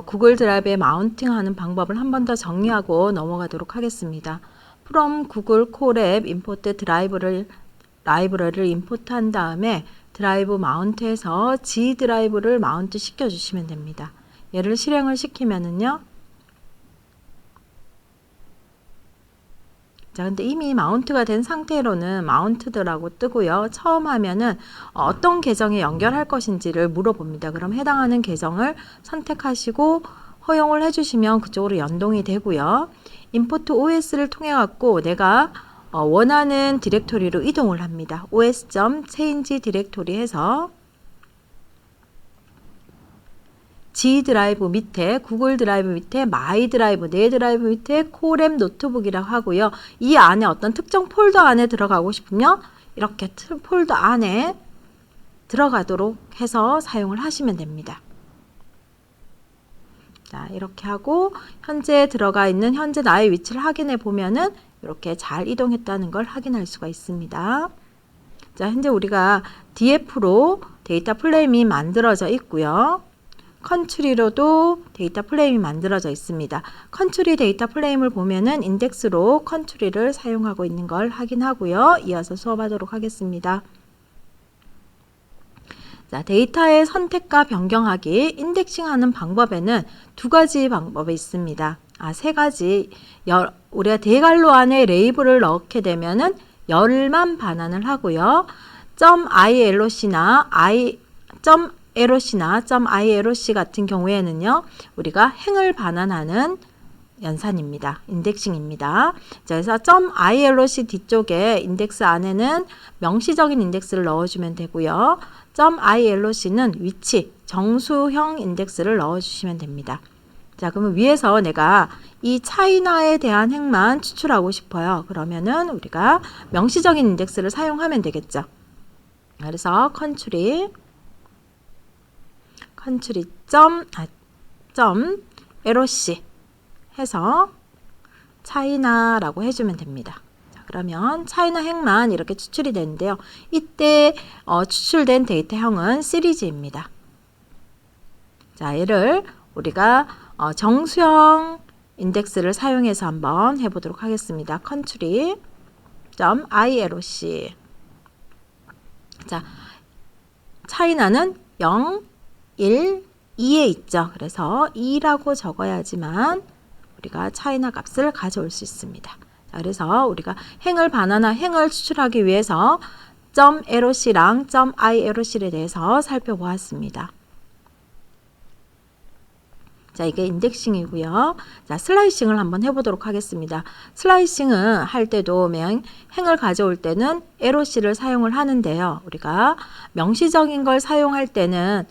구글 드라이브에 마운팅하는 방법을 한 번 더 정리하고 넘어가도록 하겠습니다. from 구글 콜앱 임포트 라이브러리를 임포트한 다음에 드라이브 마운트에서 G 드라이브를 마운트 시켜주시면 됩니다. 얘를 실행을 시키면은요. 자, 근데 이미 마운트가 된 상태로는 마운트드라고 뜨고요. 처음 하면은 어떤 계정에 연결할 것인지를 물어봅니다. 그럼 해당하는 계정을 선택하시고 허용을 해주시면 그쪽으로 연동이 되고요. 임포트 OS를 통해 갖고 내가 원하는 디렉토리로 이동을 합니다. os.change 디렉토리 해서 G 드라이브 밑에 구글 드라이브 밑에 마이 드라이브 내 드라이브 밑에 콜앱 노트북이라고 하고요. 이 안에 어떤 특정 폴더 안에 들어가고 싶으면 이렇게 폴더 안에 들어가도록 해서 사용을 하시면 됩니다. 자, 이렇게 하고 현재 들어가 있는 현재 나의 위치를 확인해 보면은 이렇게 잘 이동했다는 걸 확인할 수가 있습니다. 자, 현재 우리가 DF로 데이터 프레임이 만들어져 있고요. 컨트리로도 데이터 프레임이 만들어져 있습니다. 컨트리 데이터 프레임을 보면은 인덱스로 컨트리를 사용하고 있는 걸 확인하고요. 이어서 수업하도록 하겠습니다. 자, 데이터의 선택과 변경하기, 인덱싱하는 방법에는 두 가지 방법이 있습니다. 세 가지. 우리가 대괄호 안에 레이블을 넣게 되면은 열만 반환을 하고요. .iloc나 .iloc 같은 경우에는요, 우리가 행을 반환하는 연산입니다. 인덱싱입니다. 자, 그래서 .iloc 뒤쪽에 인덱스 안에는 명시적인 인덱스를 넣어주면 되고요. .iloc는 위치, 정수형 인덱스를 넣어주시면 됩니다. 자, 그러면 위에서 내가 이 차이나에 대한 행만 추출하고 싶어요. 그러면은 우리가 명시적인 인덱스를 사용하면 되겠죠. 그래서 컨트리 .loc 해서 차이나라고 해주면 됩니다. 자, 그러면 차이나 행만 이렇게 추출이 되는데요. 이때 추출된 데이터형은 시리즈입니다. 자, 얘를 우리가 정수형 인덱스를 사용해서 한번 해보도록 하겠습니다. country.iloc. 자, 차이나는 0, 1, 2에 있죠. 그래서 2라고 적어야지만 우리가 차이나 값을 가져올 수 있습니다. 자, 그래서 우리가 행을 추출하기 위해서 .loc랑 .iloc에 대해서 살펴보았습니다. 자, 이게 인덱싱이고요. 자, 슬라이싱을 한번 해보도록 하겠습니다. 슬라이싱을 할 때도 행을 가져올 때는 LOC를 사용을 하는데요. 우리가 명시적인 걸 사용할 때는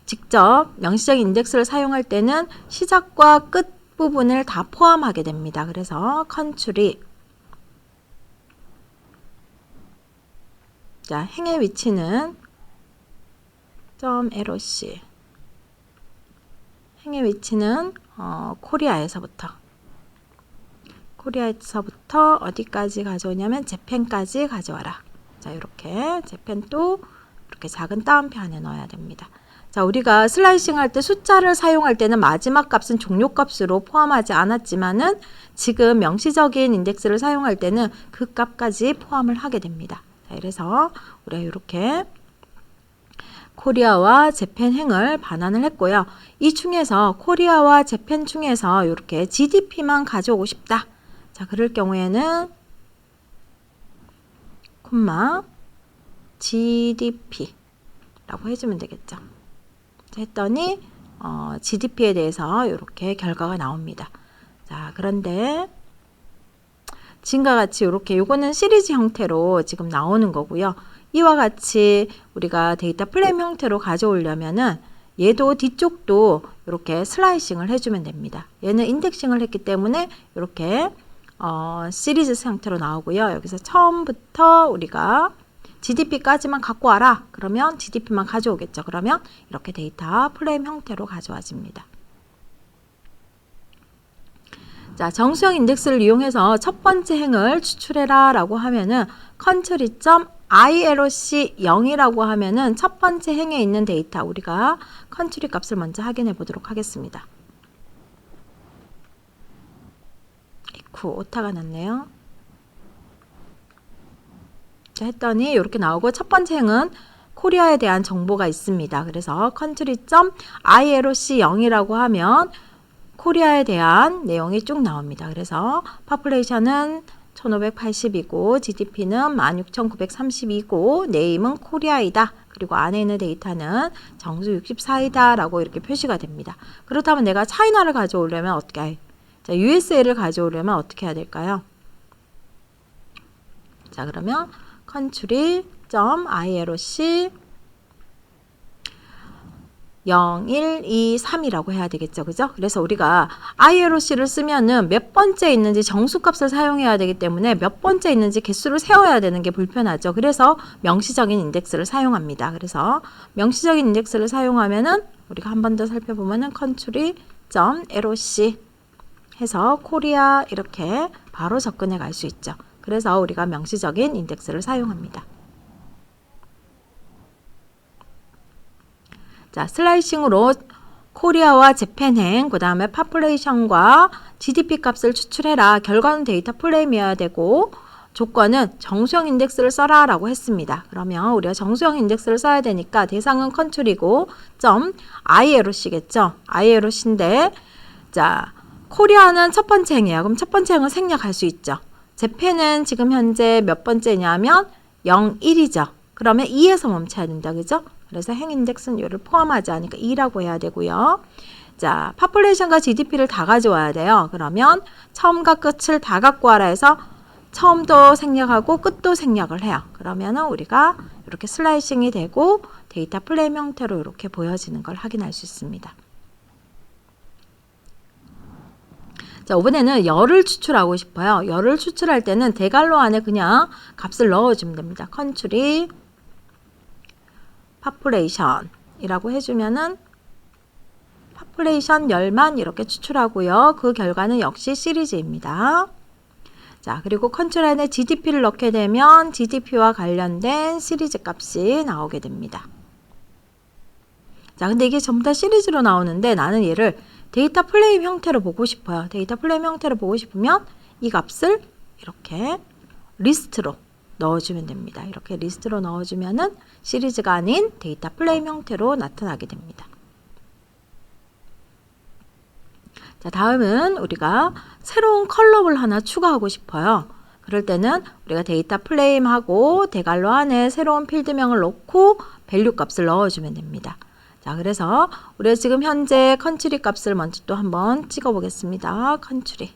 직접 명시적인 인덱스를 사용할 때는 시작과 끝 부분을 다 포함하게 됩니다. 그래서 country. 자, 행의 위치는 .loc. 행의 위치는 코리아에서부터 어디까지 가져오냐면 재팬까지 가져와라. 자, 이렇게 재팬도 이렇게 작은 따옴표 안에 넣어야 됩니다. 자, 우리가 슬라이싱 할 때 숫자를 사용할 때는 마지막 값은 종료 값으로 포함하지 않았지만은 지금 명시적인 인덱스를 사용할 때는 그 값까지 포함을 하게 됩니다. 자, 그래서 우리가 이렇게 코리아와 재팬 행을 반환을 했고요. 이 중에서 코리아와 재팬 중에서 이렇게 GDP만 가져오고 싶다. 자, 그럴 경우에는 콤마 GDP라고 해주면 되겠죠. 자, 했더니 GDP에 대해서 이렇게 결과가 나옵니다. 자, 그런데 지금과 같이 이렇게 요거는 시리즈 형태로 지금 나오는 거고요. 이와 같이 우리가 데이터 프레임 형태로 가져오려면은 얘도 뒤쪽도 이렇게 슬라이싱을 해주면 됩니다. 얘는 인덱싱을 했기 때문에 이렇게 시리즈 형태로 나오고요. 여기서 처음부터 우리가 GDP까지만 갖고 와라. 그러면 GDP만 가져오겠죠. 그러면 이렇게 데이터 프레임 형태로 가져와집니다. 자, 정수형 인덱스를 이용해서 첫 번째 행을 추출해라 라고 하면은 country.iloc 0이라고 하면은 첫 번째 행에 있는 데이터 우리가 country 값을 먼저 확인해 보도록 하겠습니다. 오타가 났네요. 자, 했더니 이렇게 나오고 첫 번째 행은 코리아에 대한 정보가 있습니다. 그래서 country.iloc 0이라고 하면 코리아에 대한 내용이 쭉 나옵니다. 그래서 population은 1580이고 GDP는 16,932고 네임은 코리아이다. 그리고 안에 있는 데이터는 정수 64이다 라고 이렇게 표시가 됩니다. 그렇다면 내가 차이나를 가져오려면 어떻게 해? 자, USA를 가져오려면 어떻게 해야 될까요? 자, 그러면 country.iloc 0123이라고 해야 되겠죠. 그죠? 그래서 우리가 ILOC를 쓰면은 몇 번째 있는지 정수값을 사용해야 되기 때문에 몇 번째 있는지 개수를 세워야 되는 게 불편하죠. 그래서 명시적인 인덱스를 사용합니다. 그래서 명시적인 인덱스를 사용하면은 우리가 한 번 더 살펴보면은 country.loc 해서 코리아 이렇게 바로 접근해 갈 수 있죠. 그래서 우리가 명시적인 인덱스를 사용합니다. 자, 슬라이싱으로 코리아와 재팬행, 그 다음에 파퓰레이션과 GDP 값을 추출해라. 결과는 데이터 프레임이어야 되고 조건은 정수형 인덱스를 써라 라고 했습니다. 그러면 우리가 정수형 인덱스를 써야 되니까 대상은 컨트리고 .iloc겠죠. iloc인데 자, 코리아는 첫 번째 행이에요. 그럼 첫 번째 행은 생략할 수 있죠. 재팬은 지금 현재 몇 번째냐면 01이죠. 그러면 2에서 멈춰야 된다. 그죠? 그래서 행 인덱스는 이를 포함하지 않으니까 2라고 해야 되고요. 자, population과 GDP를 다 가져와야 돼요. 그러면 처음과 끝을 다 갖고 와라 해서 처음도 생략하고 끝도 생략을 해요. 그러면은 우리가 이렇게 슬라이싱이 되고 데이터 플레임 형태로 이렇게 보여지는 걸 확인할 수 있습니다. 자, 이번에는 열을 추출하고 싶어요. 열을 추출할 때는 대괄호 안에 그냥 값을 넣어주면 됩니다. country population 이라고 해주면은 population 열만 이렇게 추출하고요. 그 결과는 역시 시리즈입니다. 자, 그리고 컨트롤 안에 GDP를 넣게 되면 GDP와 관련된 시리즈 값이 나오게 됩니다. 자, 근데 이게 전부 다 시리즈로 나오는데 나는 얘를 데이터 플레임 형태로 보고 싶어요. 데이터 플레임 형태로 보고 싶으면 이 값을 이렇게 리스트로 넣어주면 됩니다. 이렇게 리스트로 넣어주면은 시리즈가 아닌 데이터 플레임 형태로 나타나게 됩니다. 자, 다음은 우리가 새로운 컬럼을 하나 추가하고 싶어요. 그럴 때는 우리가 데이터 플레임하고 대괄호 안에 새로운 필드명을 넣고 밸류 값을 넣어주면 됩니다. 자, 그래서 우리가 지금 현재 컨트리 값을 먼저 또 한번 찍어 보겠습니다. 컨트리.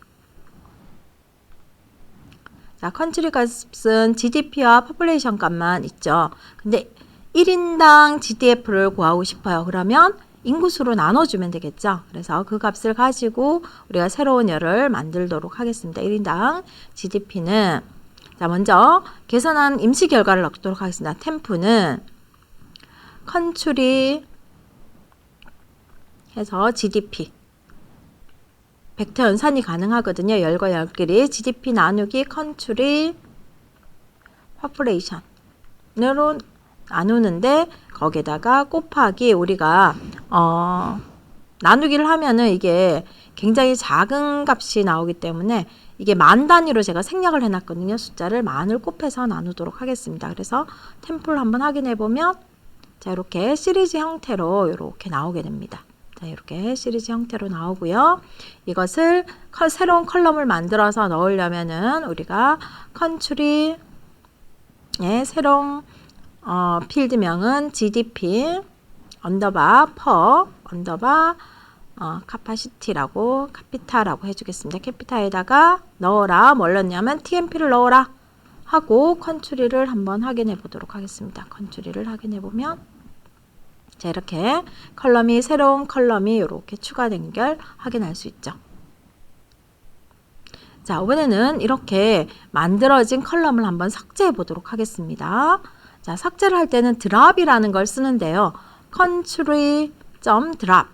자, 컨트리 값은 GDP와 포퓰레이션 값만 있죠. 근데 1인당 GDF를 구하고 싶어요. 그러면 인구수로 나눠주면 되겠죠. 그래서 그 값을 가지고 우리가 새로운 열을 만들도록 하겠습니다. 1인당 GDP는 자, 먼저 계산한 임시 결과를 넣도록 하겠습니다. 템프는 컨트리 해서 GDP 벡터 연산이 가능하거든요. 열과 열끼리 GDP 나누기 country population으로 나누는데 거기에다가 곱하기 우리가 나누기를 하면은 이게 굉장히 작은 값이 나오기 때문에 이게 만 단위로 제가 생략을 해놨거든요. 숫자를 만을 곱해서 나누도록 하겠습니다. 그래서 템플 한번 확인해 보면 자, 이렇게 시리즈 형태로 이렇게 나오게 됩니다. 이렇게 시리즈 형태로 나오고요. 이것을 새로운 컬럼을 만들어서 넣으려면은 우리가 컨트리의 새로운 필드명은 GDP 언더바 per 언더바 capacity라고 카피타라고 해주겠습니다. 캐피타에다가 넣어라. 뭘 넣냐면 TMP를 넣어라 하고 컨트리를 한번 확인해 보도록 하겠습니다. 컨트리를 확인해 보면 자, 이렇게 새로운 컬럼이 이렇게 추가된 걸 확인할 수 있죠. 자, 이번에는 이렇게 만들어진 컬럼을 한번 삭제해 보도록 하겠습니다. 자, 삭제를 할 때는 drop이라는 걸 쓰는데요. country.drop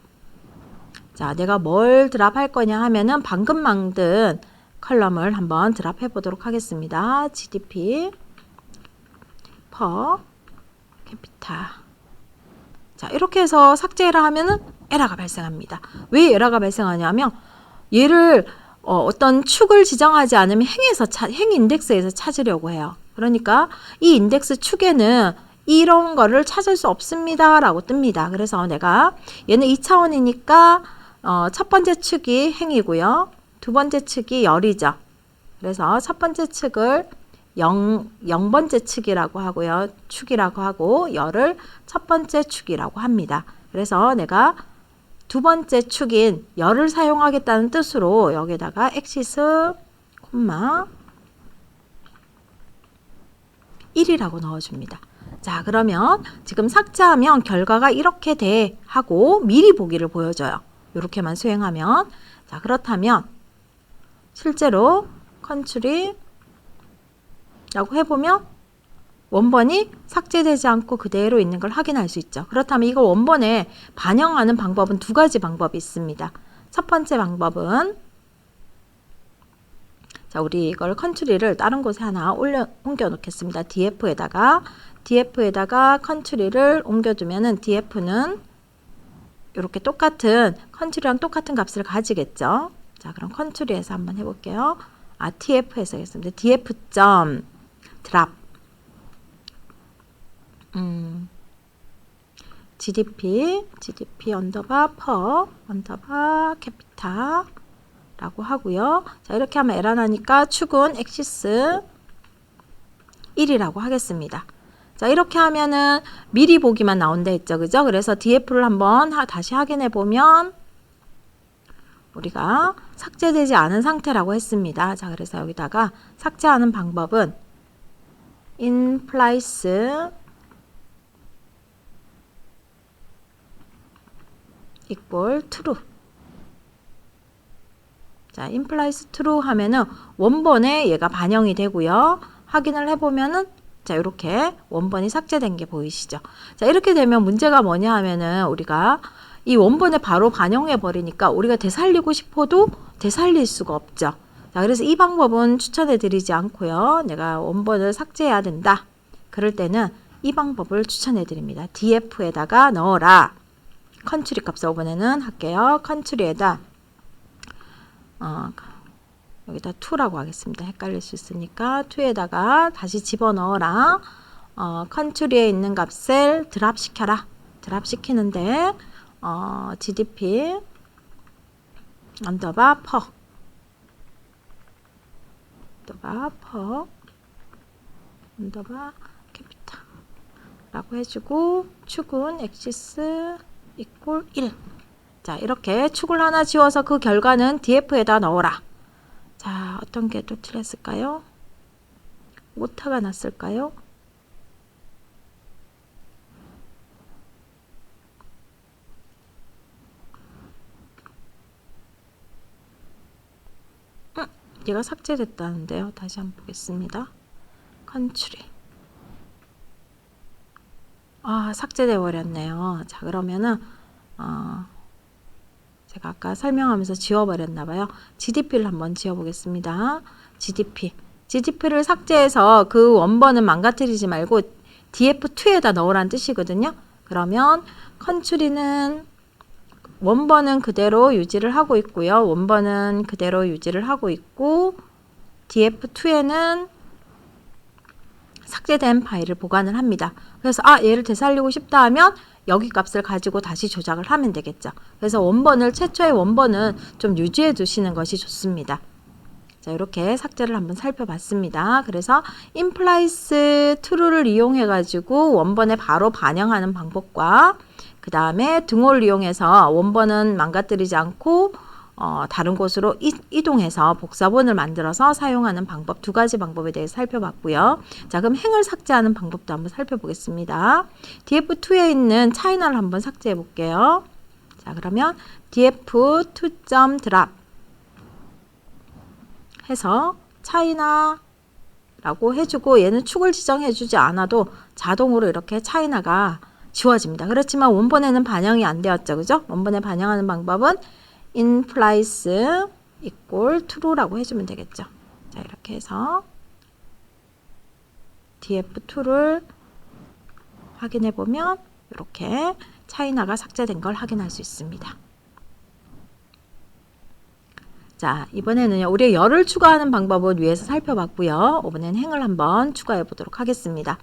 자, 내가 뭘 드랍할 거냐 하면은 방금 만든 컬럼을 한번 드랍해 보도록 하겠습니다. GDP per capita. 자, 이렇게 해서 삭제해라 하면은 에러가 발생합니다. 왜 에러가 발생하냐면 얘를 어떤 축을 지정하지 않으면 행 인덱스에서 찾으려고 해요. 그러니까 이 인덱스 축에는 이런 거를 찾을 수 없습니다 라고 뜹니다. 그래서 내가 얘는 2차원이니까 첫 번째 축이 행이고요. 두 번째 축이 열이죠. 그래서 첫 번째 축을 0번째 축이라고 하고요. 축이라고 하고 열을 첫 번째 축이라고 합니다. 그래서 내가 두 번째 축인 열을 사용하겠다는 뜻으로 여기다가 엑시스 콤마 1이라고 넣어줍니다. 자, 그러면 지금 삭제하면 결과가 이렇게 돼 하고 미리 보기를 보여줘요. 이렇게만 수행하면. 자, 그렇다면 실제로 컨트리 라고 해보면 원본이 삭제되지 않고 그대로 있는 걸 확인할 수 있죠. 그렇다면 이걸 원본에 반영하는 방법은 두 가지 방법이 있습니다. 첫 번째 방법은 자, 우리 이걸 컨트리를 다른 곳에 하나 옮겨 놓겠습니다. DF에다가 컨트리를 옮겨두면은 DF는 이렇게 똑같은 컨트리랑 똑같은 값을 가지겠죠. 자, 그럼 컨트리에서 한번 해볼게요. TF에서 하겠습니다. df.drop GDP 언더바 per 언더바 캐피타 라고 하고요. 자, 이렇게 하면 에러 나니까 축은 엑시스 1이라고 하겠습니다. 자, 이렇게 하면은 미리 보기만 나온다 했죠. 그죠? 그래서 DF를 한번 다시 확인해 보면 우리가 삭제되지 않은 상태라고 했습니다. 자, 그래서 여기다가 삭제하는 방법은 in place equal true. 자, in place true 하면은 원본에 얘가 반영이 되고요. 확인을 해보면은 자, 이렇게 원본이 삭제된 게 보이시죠? 자, 이렇게 되면 문제가 뭐냐 하면은 우리가 이 원본에 바로 반영해 버리니까 우리가 되살리고 싶어도 되살릴 수가 없죠. 자, 그래서 이 방법은 추천해 드리지 않고요. 내가 원본을 삭제해야 된다. 그럴 때는 이 방법을 추천해 드립니다. df에다가 넣어라. 컨트리 값을 이번에는 할게요. 컨트리에다 여기다 2라고 하겠습니다. 헷갈릴 수 있으니까 2에다가 다시 집어넣어라. 컨트리에 있는 값을 드랍 시켜라. 드랍 시키는데 GDP 언더바 per 언더바 캐피타 라고 해주고 축은 엑시스 이퀄 1. 자, 이렇게 축을 하나 지워서 그 결과는 DF에다 넣어라. 자, 어떤 게 또 틀렸을까요? 오타가 났을까요? 얘가 삭제됐다는데요. 다시 한번 보겠습니다. 컨트리. 삭제돼 버렸네요. 자, 그러면은 제가 아까 설명하면서 지워버렸나 봐요. GDP를 한번 지워보겠습니다. GDP를 삭제해서 그 원본은 망가뜨리지 말고 df2에다 넣으라는 뜻이거든요. 그러면 컨트리는 원본은 그대로 유지를 하고 있고요. 원본은 그대로 유지를 하고 있고 df2에는 삭제된 파일을 보관을 합니다. 그래서 얘를 되살리고 싶다 하면 여기 값을 가지고 다시 조작을 하면 되겠죠. 그래서 최초의 원본은 좀 유지해 두시는 것이 좋습니다. 자, 이렇게 삭제를 한번 살펴봤습니다. 그래서 implies true를 이용해 가지고 원본에 바로 반영하는 방법과 그 다음에 등호를 이용해서 원본은 망가뜨리지 않고 다른 곳으로 이동해서 복사본을 만들어서 사용하는 방법, 두 가지 방법에 대해 살펴봤고요. 자, 그럼 행을 삭제하는 방법도 한번 살펴보겠습니다. df2에 있는 차이나를 한번 삭제해 볼게요. 자, 그러면 df2.drop 해서 차이나라고 해주고 얘는 축을 지정해주지 않아도 자동으로 이렇게 차이나가 지워집니다. 그렇지만 원본에는 반영이 안 되었죠. 그죠? 원본에 반영하는 방법은 implies equal true라고 해주면 되겠죠. 자, 이렇게 해서 df2를 확인해 보면 이렇게 차이나가 삭제된 걸 확인할 수 있습니다. 자, 이번에는요, 우리가 열을 추가하는 방법은 위에서 살펴봤고요. 이번엔 행을 한번 추가해 보도록 하겠습니다.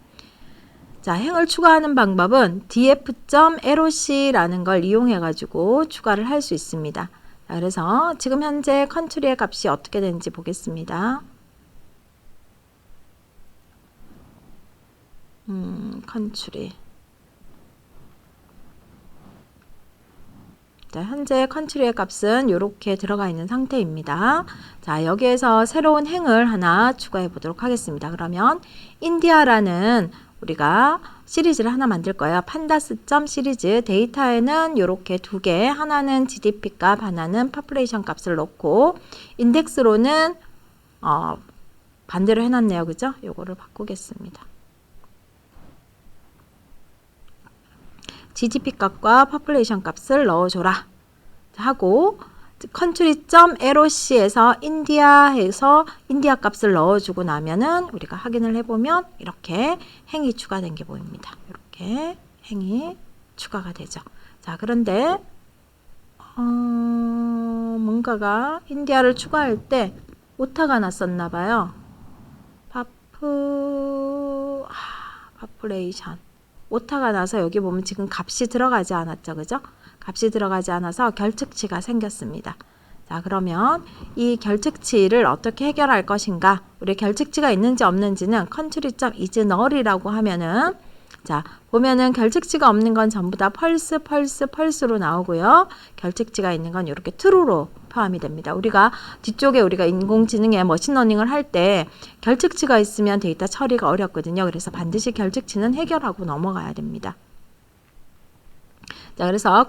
자, 행을 추가하는 방법은 df.loc라는 걸 이용해 가지고 추가를 할 수 있습니다. 자, 그래서 지금 현재 컨트리의 값이 어떻게 되는지 보겠습니다. 컨트리. 자, 현재 컨트리의 값은 이렇게 들어가 있는 상태입니다. 자, 여기에서 새로운 행을 하나 추가해 보도록 하겠습니다. 그러면 인디아라는 우리가 시리즈를 하나 만들 거예요. 판다스.점 시리즈 데이터에는 이렇게 두 개, 하나는 GDP 값, 하나는 population 값을 넣고 인덱스로는 반대로 해놨네요. 그죠? 요거를 바꾸겠습니다. GDP 값과 population 값을 넣어줘라 하고 country.loc에서 인디아에서 인디아 값을 넣어주고 나면은 우리가 확인을 해보면 이렇게 행이 추가된 게 보입니다. 이렇게 행이 추가가 되죠. 자, 그런데 뭔가가 인디아를 추가할 때 오타가 났었나 봐요. population 오타가 나서 여기 보면 지금 값이 들어가지 않았죠. 그죠? 값이 들어가지 않아서 결측치가 생겼습니다. 자, 그러면 이 결측치를 어떻게 해결할 것인가? 우리 결측치가 있는지 없는지는 country.isNull이라고 하면은 자, 보면은 결측치가 없는 건 전부 다 펄스로 나오고요. 결측치가 있는 건 이렇게 true로 포함이 됩니다. 우리가 뒤쪽에 우리가 인공지능의 머신러닝을 할 때 결측치가 있으면 데이터 처리가 어렵거든요. 그래서 반드시 결측치는 해결하고 넘어가야 됩니다. 자, 그래서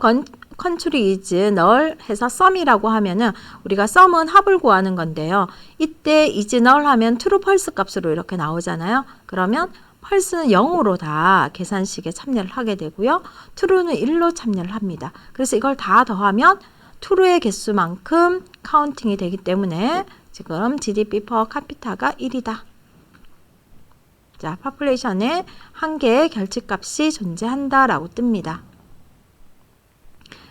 country is null 해서 sum이라고 하면은 우리가 sum은 합을 구하는 건데요. 이때 is null 하면 true false 값으로 이렇게 나오잖아요. 그러면 false는 0으로 다 계산식에 참여를 하게 되고요. true는 1로 참여를 합니다. 그래서 이걸 다 더하면 true의 개수만큼 카운팅이 되기 때문에 지금 GDP per capita가 1이다. 자, population에 한 개의 결측값이 존재한다라고 뜹니다.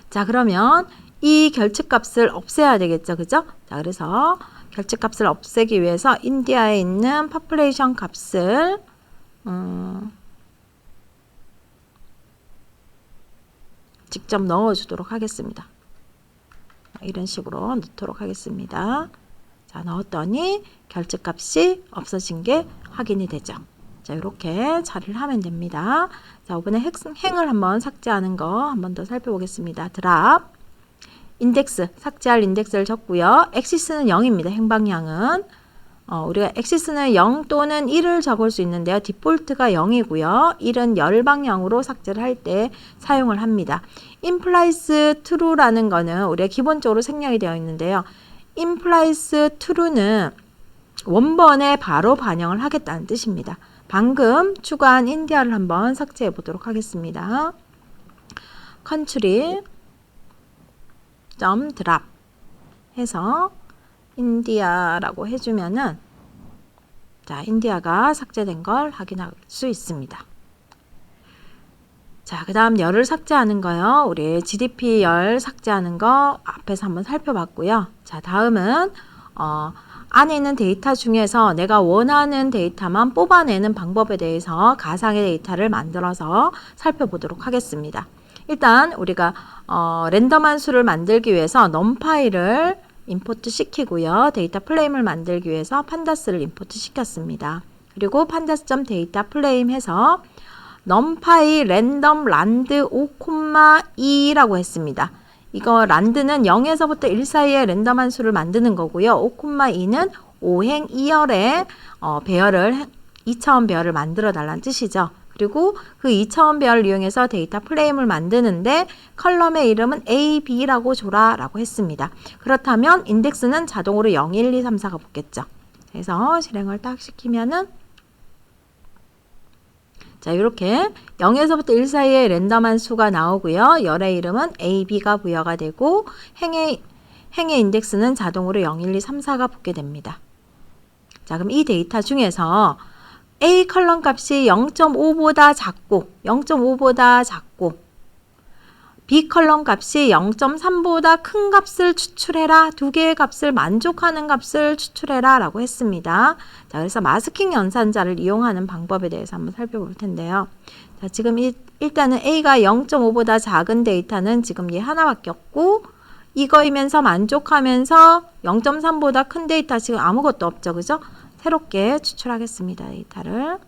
자, 그러면 이 결측값을 없애야 되겠죠. 그죠? 자, 그래서 결측값을 없애기 위해서 인디아에 있는 population 값을 직접 넣어주도록 하겠습니다. 이런 식으로 넣도록 하겠습니다. 자, 넣었더니 결측값이 없어진 게 확인이 되죠. 자, 이렇게 처리를 하면 됩니다. 자, 이번에 행을 한번 삭제하는 거 한번 더 살펴보겠습니다. 드랍, 인덱스, 삭제할 인덱스를 적고요. 엑시스는 0입니다. 행방향은. 우리가 엑시스는 0 또는 1을 적을 수 있는데요. 디폴트가 0이고요. 1은 열방향으로 삭제를 할 때 사용을 합니다. implies true라는 거는 우리가 기본적으로 생략이 되어 있는데요. implies true는 원본에 바로 반영을 하겠다는 뜻입니다. 방금 추가한 인디아를 한번 삭제해 보도록 하겠습니다. country .drop 해서 인디아라고 해주면은 자, 인디아가 삭제된 걸 확인할 수 있습니다. 자, 그 다음 열을 삭제하는 거요. 우리 GDP 열 삭제하는 거 앞에서 한번 살펴봤고요. 자, 다음은 안에 있는 데이터 중에서 내가 원하는 데이터만 뽑아내는 방법에 대해서 가상의 데이터를 만들어서 살펴보도록 하겠습니다. 일단 우리가 랜덤한 수를 만들기 위해서 numpy를 임포트 시키고요. 데이터 프레임을 만들기 위해서 판다스를 임포트 시켰습니다. 그리고 pandas.data 프레임 해서 numpy random land 5,2라고 했습니다. 이거 란드는 0에서부터 1 사이에 랜덤한 수를 만드는 거고요. 5,2는 5행 2열의 배열을 2차원 배열을 만들어 달라는 뜻이죠. 그리고 그 2차원 배열을 이용해서 데이터 프레임을 만드는데 컬럼의 이름은 A, B라고 줘라 라고 했습니다. 그렇다면 인덱스는 자동으로 0, 1, 2, 3, 4가 붙겠죠. 그래서 실행을 딱 시키면은 자, 이렇게 0에서부터 1 사이에 랜덤한 수가 나오고요. 열의 이름은 A, B가 부여가 되고 행의 행의 인덱스는 자동으로 0, 1, 2, 3, 4가 붙게 됩니다. 자, 그럼 이 데이터 중에서 A 컬럼 값이 0.5보다 작고 0.5보다 작고 B 컬럼 값이 0.3보다 큰 값을 추출해라. 두 개의 값을 만족하는 값을 추출해라 라고 했습니다. 자, 그래서 마스킹 연산자를 이용하는 방법에 대해서 한번 살펴볼 텐데요. 자, 지금 일단은 A가 0.5보다 작은 데이터는 지금 얘 하나밖에 없고 이거이면서 만족하면서 0.3보다 큰 데이터 지금 아무것도 없죠. 그죠? 새롭게 추출하겠습니다. 데이터를.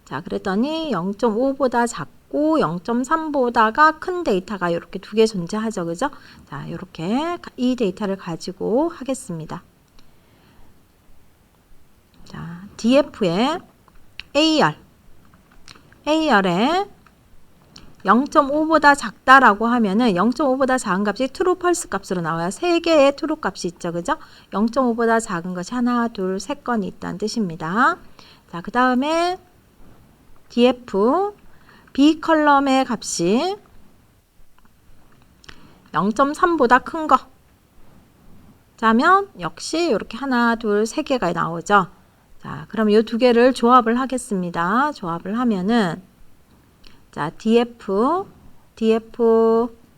자, 그랬더니 0.5보다 작고 0.3보다가 큰 데이터가 이렇게 두 개 존재하죠. 그죠? 자, 이렇게 이 데이터를 가지고 하겠습니다. 자, DF에 A열에 0.5보다 작다라고 하면은 0.5보다 작은 값이 true, false 값으로 나와요. 세 개의 true 값이 있죠. 그죠? 0.5보다 작은 것이 하나, 둘, 세 건이 있다는 뜻입니다. 자, 그 다음에 DF, B 컬럼의 값이 0.3보다 큰 거. 자면 역시 이렇게 하나, 둘, 세 개가 나오죠. 자, 그럼 이 두 개를 조합을 하겠습니다. 조합을 하면은 자, DF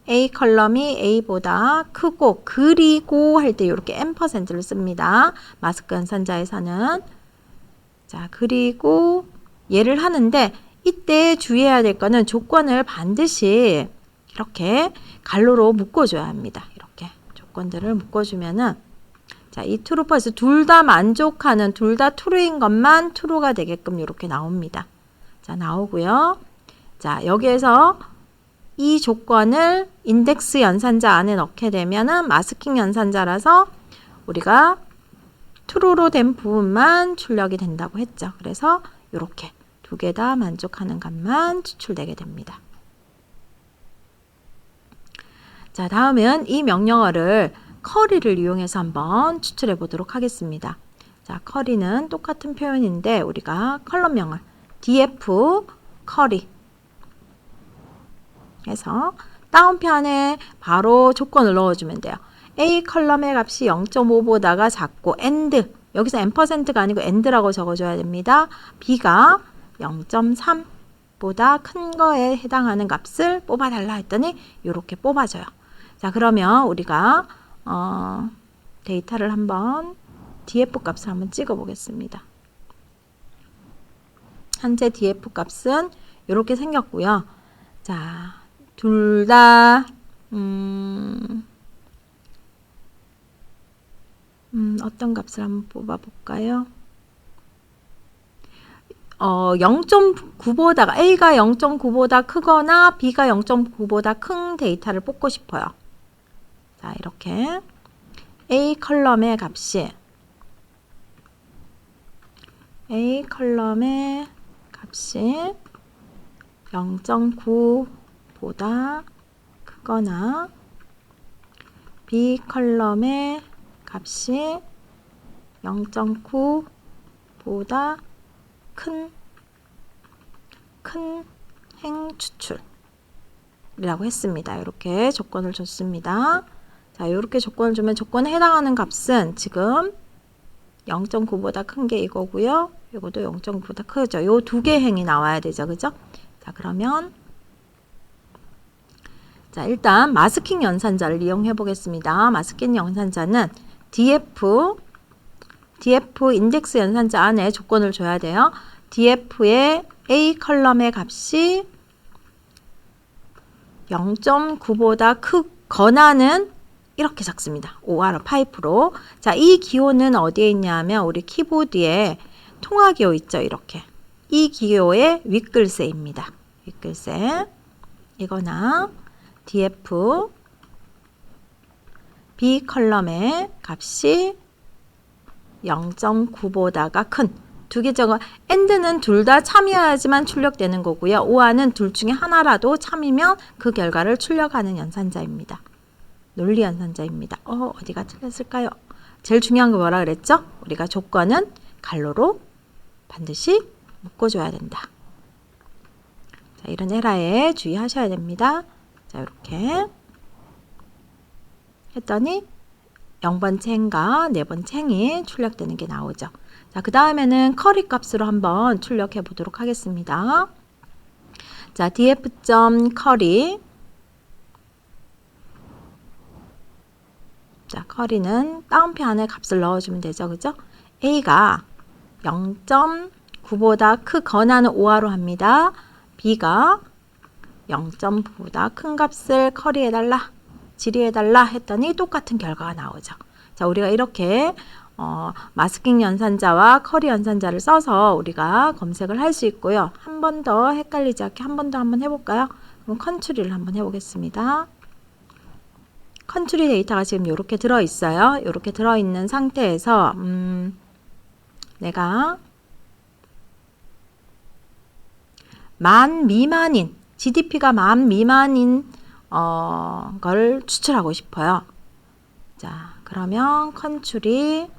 A 컬럼이 A보다 크고 그리고 할 때 이렇게 %를 씁니다. 마스크 연산자에서는. 자, 그리고 얘를 하는데 이때 주의해야 될 거는 조건을 반드시 이렇게 갈로로 묶어줘야 합니다. 이렇게 조건들을 묶어주면은 자, 이 true, false 둘 다 만족하는 둘 다 true인 것만 true가 되게끔 이렇게 나옵니다. 자, 나오고요. 자, 여기에서 이 조건을 인덱스 연산자 안에 넣게 되면은 마스킹 연산자라서 우리가 true로 된 부분만 출력이 된다고 했죠. 그래서 이렇게 두 개 다 만족하는 값만 추출되게 됩니다. 자, 다음은 이 명령어를 커리를 이용해서 한번 추출해 보도록 하겠습니다. 자, 커리는 똑같은 표현인데 우리가 컬럼명을 df 커리 해서 다운편에 바로 조건을 넣어주면 돼요. A 컬럼의 값이 0.5보다가 작고 and 여기서 %가 아니고 and라고 적어줘야 됩니다. B가 0.3보다 큰 거에 해당하는 값을 뽑아달라 했더니 이렇게 뽑아줘요. 자, 그러면 우리가 데이터를 한번 df 값을 한번 찍어 보겠습니다. 현재 df 값은 이렇게 생겼고요. 자, 둘 다 어떤 값을 한번 뽑아 볼까요? 0.9보다가 A가 0.9보다 크거나 B가 0.9보다 큰 데이터를 뽑고 싶어요. 자, 이렇게 A 컬럼의 값이 0.9보다 크거나 B 컬럼의 값이 0.9보다 큰 행 추출이라고 했습니다. 이렇게 조건을 줬습니다. 자, 이렇게 조건을 주면 조건에 해당하는 값은 지금 0.9보다 큰 게 이거고요. 이것도 0.9보다 크죠. 이 두 개 행이 나와야 되죠. 그죠? 자, 그러면 자, 일단 마스킹 연산자를 이용해 보겠습니다. 마스킹 연산자는 df 인덱스 연산자 안에 조건을 줘야 돼요. df의 A 컬럼의 값이 0.9보다 크거나는 이렇게 적습니다. OR 5%. 자, 이 기호는 어디에 있냐면 우리 키보드에 통화 기호 있죠. 이렇게. 이 기호의 윗글새입니다. 윗글새. 이거나 df B 컬럼의 값이 0.9보다가 큰 두 개 적어 and는 둘 다 참여해야지만 출력되는 거고요. OR는 둘 중에 하나라도 참이면 그 결과를 출력하는 연산자입니다. 논리 연산자입니다. 어디가 틀렸을까요? 제일 중요한 거 뭐라 그랬죠? 우리가 조건은 갈로로 반드시 묶어줘야 된다. 자, 이런 에러에 주의하셔야 됩니다. 자, 이렇게 했더니 0번 챙과 4번 챙이 출력되는 게 나오죠. 자, 그 다음에는 커리 값으로 한번 출력해 보도록 하겠습니다. 자, df.curry. 자, 커리는 따옴표 안에 값을 넣어주면 되죠. 그죠? A가 0.9보다 크거나는 오화로 합니다. B가 0.9보다 큰 값을 커리해달라, 질의해달라 했더니 똑같은 결과가 나오죠. 자, 우리가 이렇게 마스킹 연산자와 커리 연산자를 써서 우리가 검색을 할 수 있고요. 한 번 더 헷갈리지 않게 한 번 더 한번 해볼까요? 그럼 컨트리를 한번 해보겠습니다. 컨트리 데이터가 지금 이렇게 들어있어요. 이렇게 들어있는 상태에서 내가 만 미만인, GDP가 만 미만인 걸 추출하고 싶어요. 자, 그러면 컨트리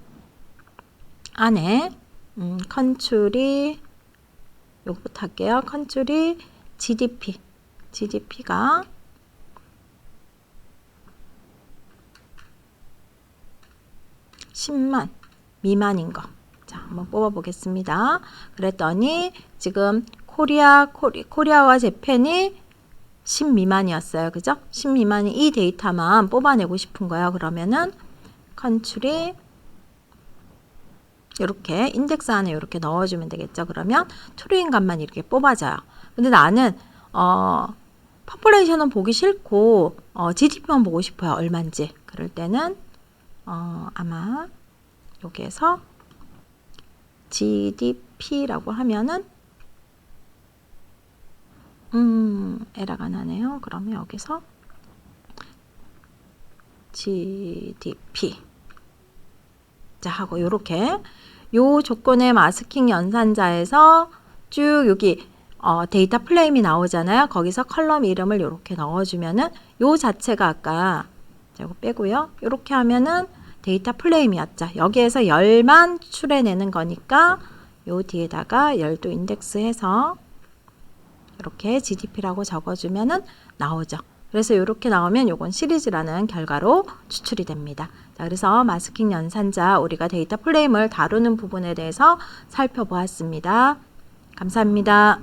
안에 컨트리 요거부터 할게요. 컨트리 GDP가 10만 미만인 거. 자, 한번 뽑아 보겠습니다. 그랬더니 지금 코리아와 재팬이 10 미만이었어요. 그죠? 10 미만이 이 데이터만 뽑아내고 싶은 거예요. 그러면은 컨트리 이렇게 인덱스 안에 이렇게 넣어주면 되겠죠. 그러면 트루인 값만 이렇게 뽑아져요. 근데 나는 퍼포레이션은 보기 싫고 GDP만 보고 싶어요. 얼마인지. 그럴 때는 아마 여기에서 GDP라고 하면은 에러가 나네요. 그러면 여기서 GDP 자 하고 요렇게 요 조건의 마스킹 연산자에서 쭉 여기 데이터 프레임이 나오잖아요. 거기서 컬럼 이름을 이렇게 넣어주면은 요 자체가 아까 이거 빼고요. 이렇게 하면은 데이터 프레임이었죠. 여기에서 10만 추출해내는 거니까 요 뒤에다가 10도 인덱스 해서 이렇게 GDP라고 적어주면은 나오죠. 그래서 이렇게 나오면 요건 시리즈라는 결과로 추출이 됩니다. 자, 그래서 마스킹 연산자 우리가 데이터 프레임을 다루는 부분에 대해서 살펴보았습니다. 감사합니다.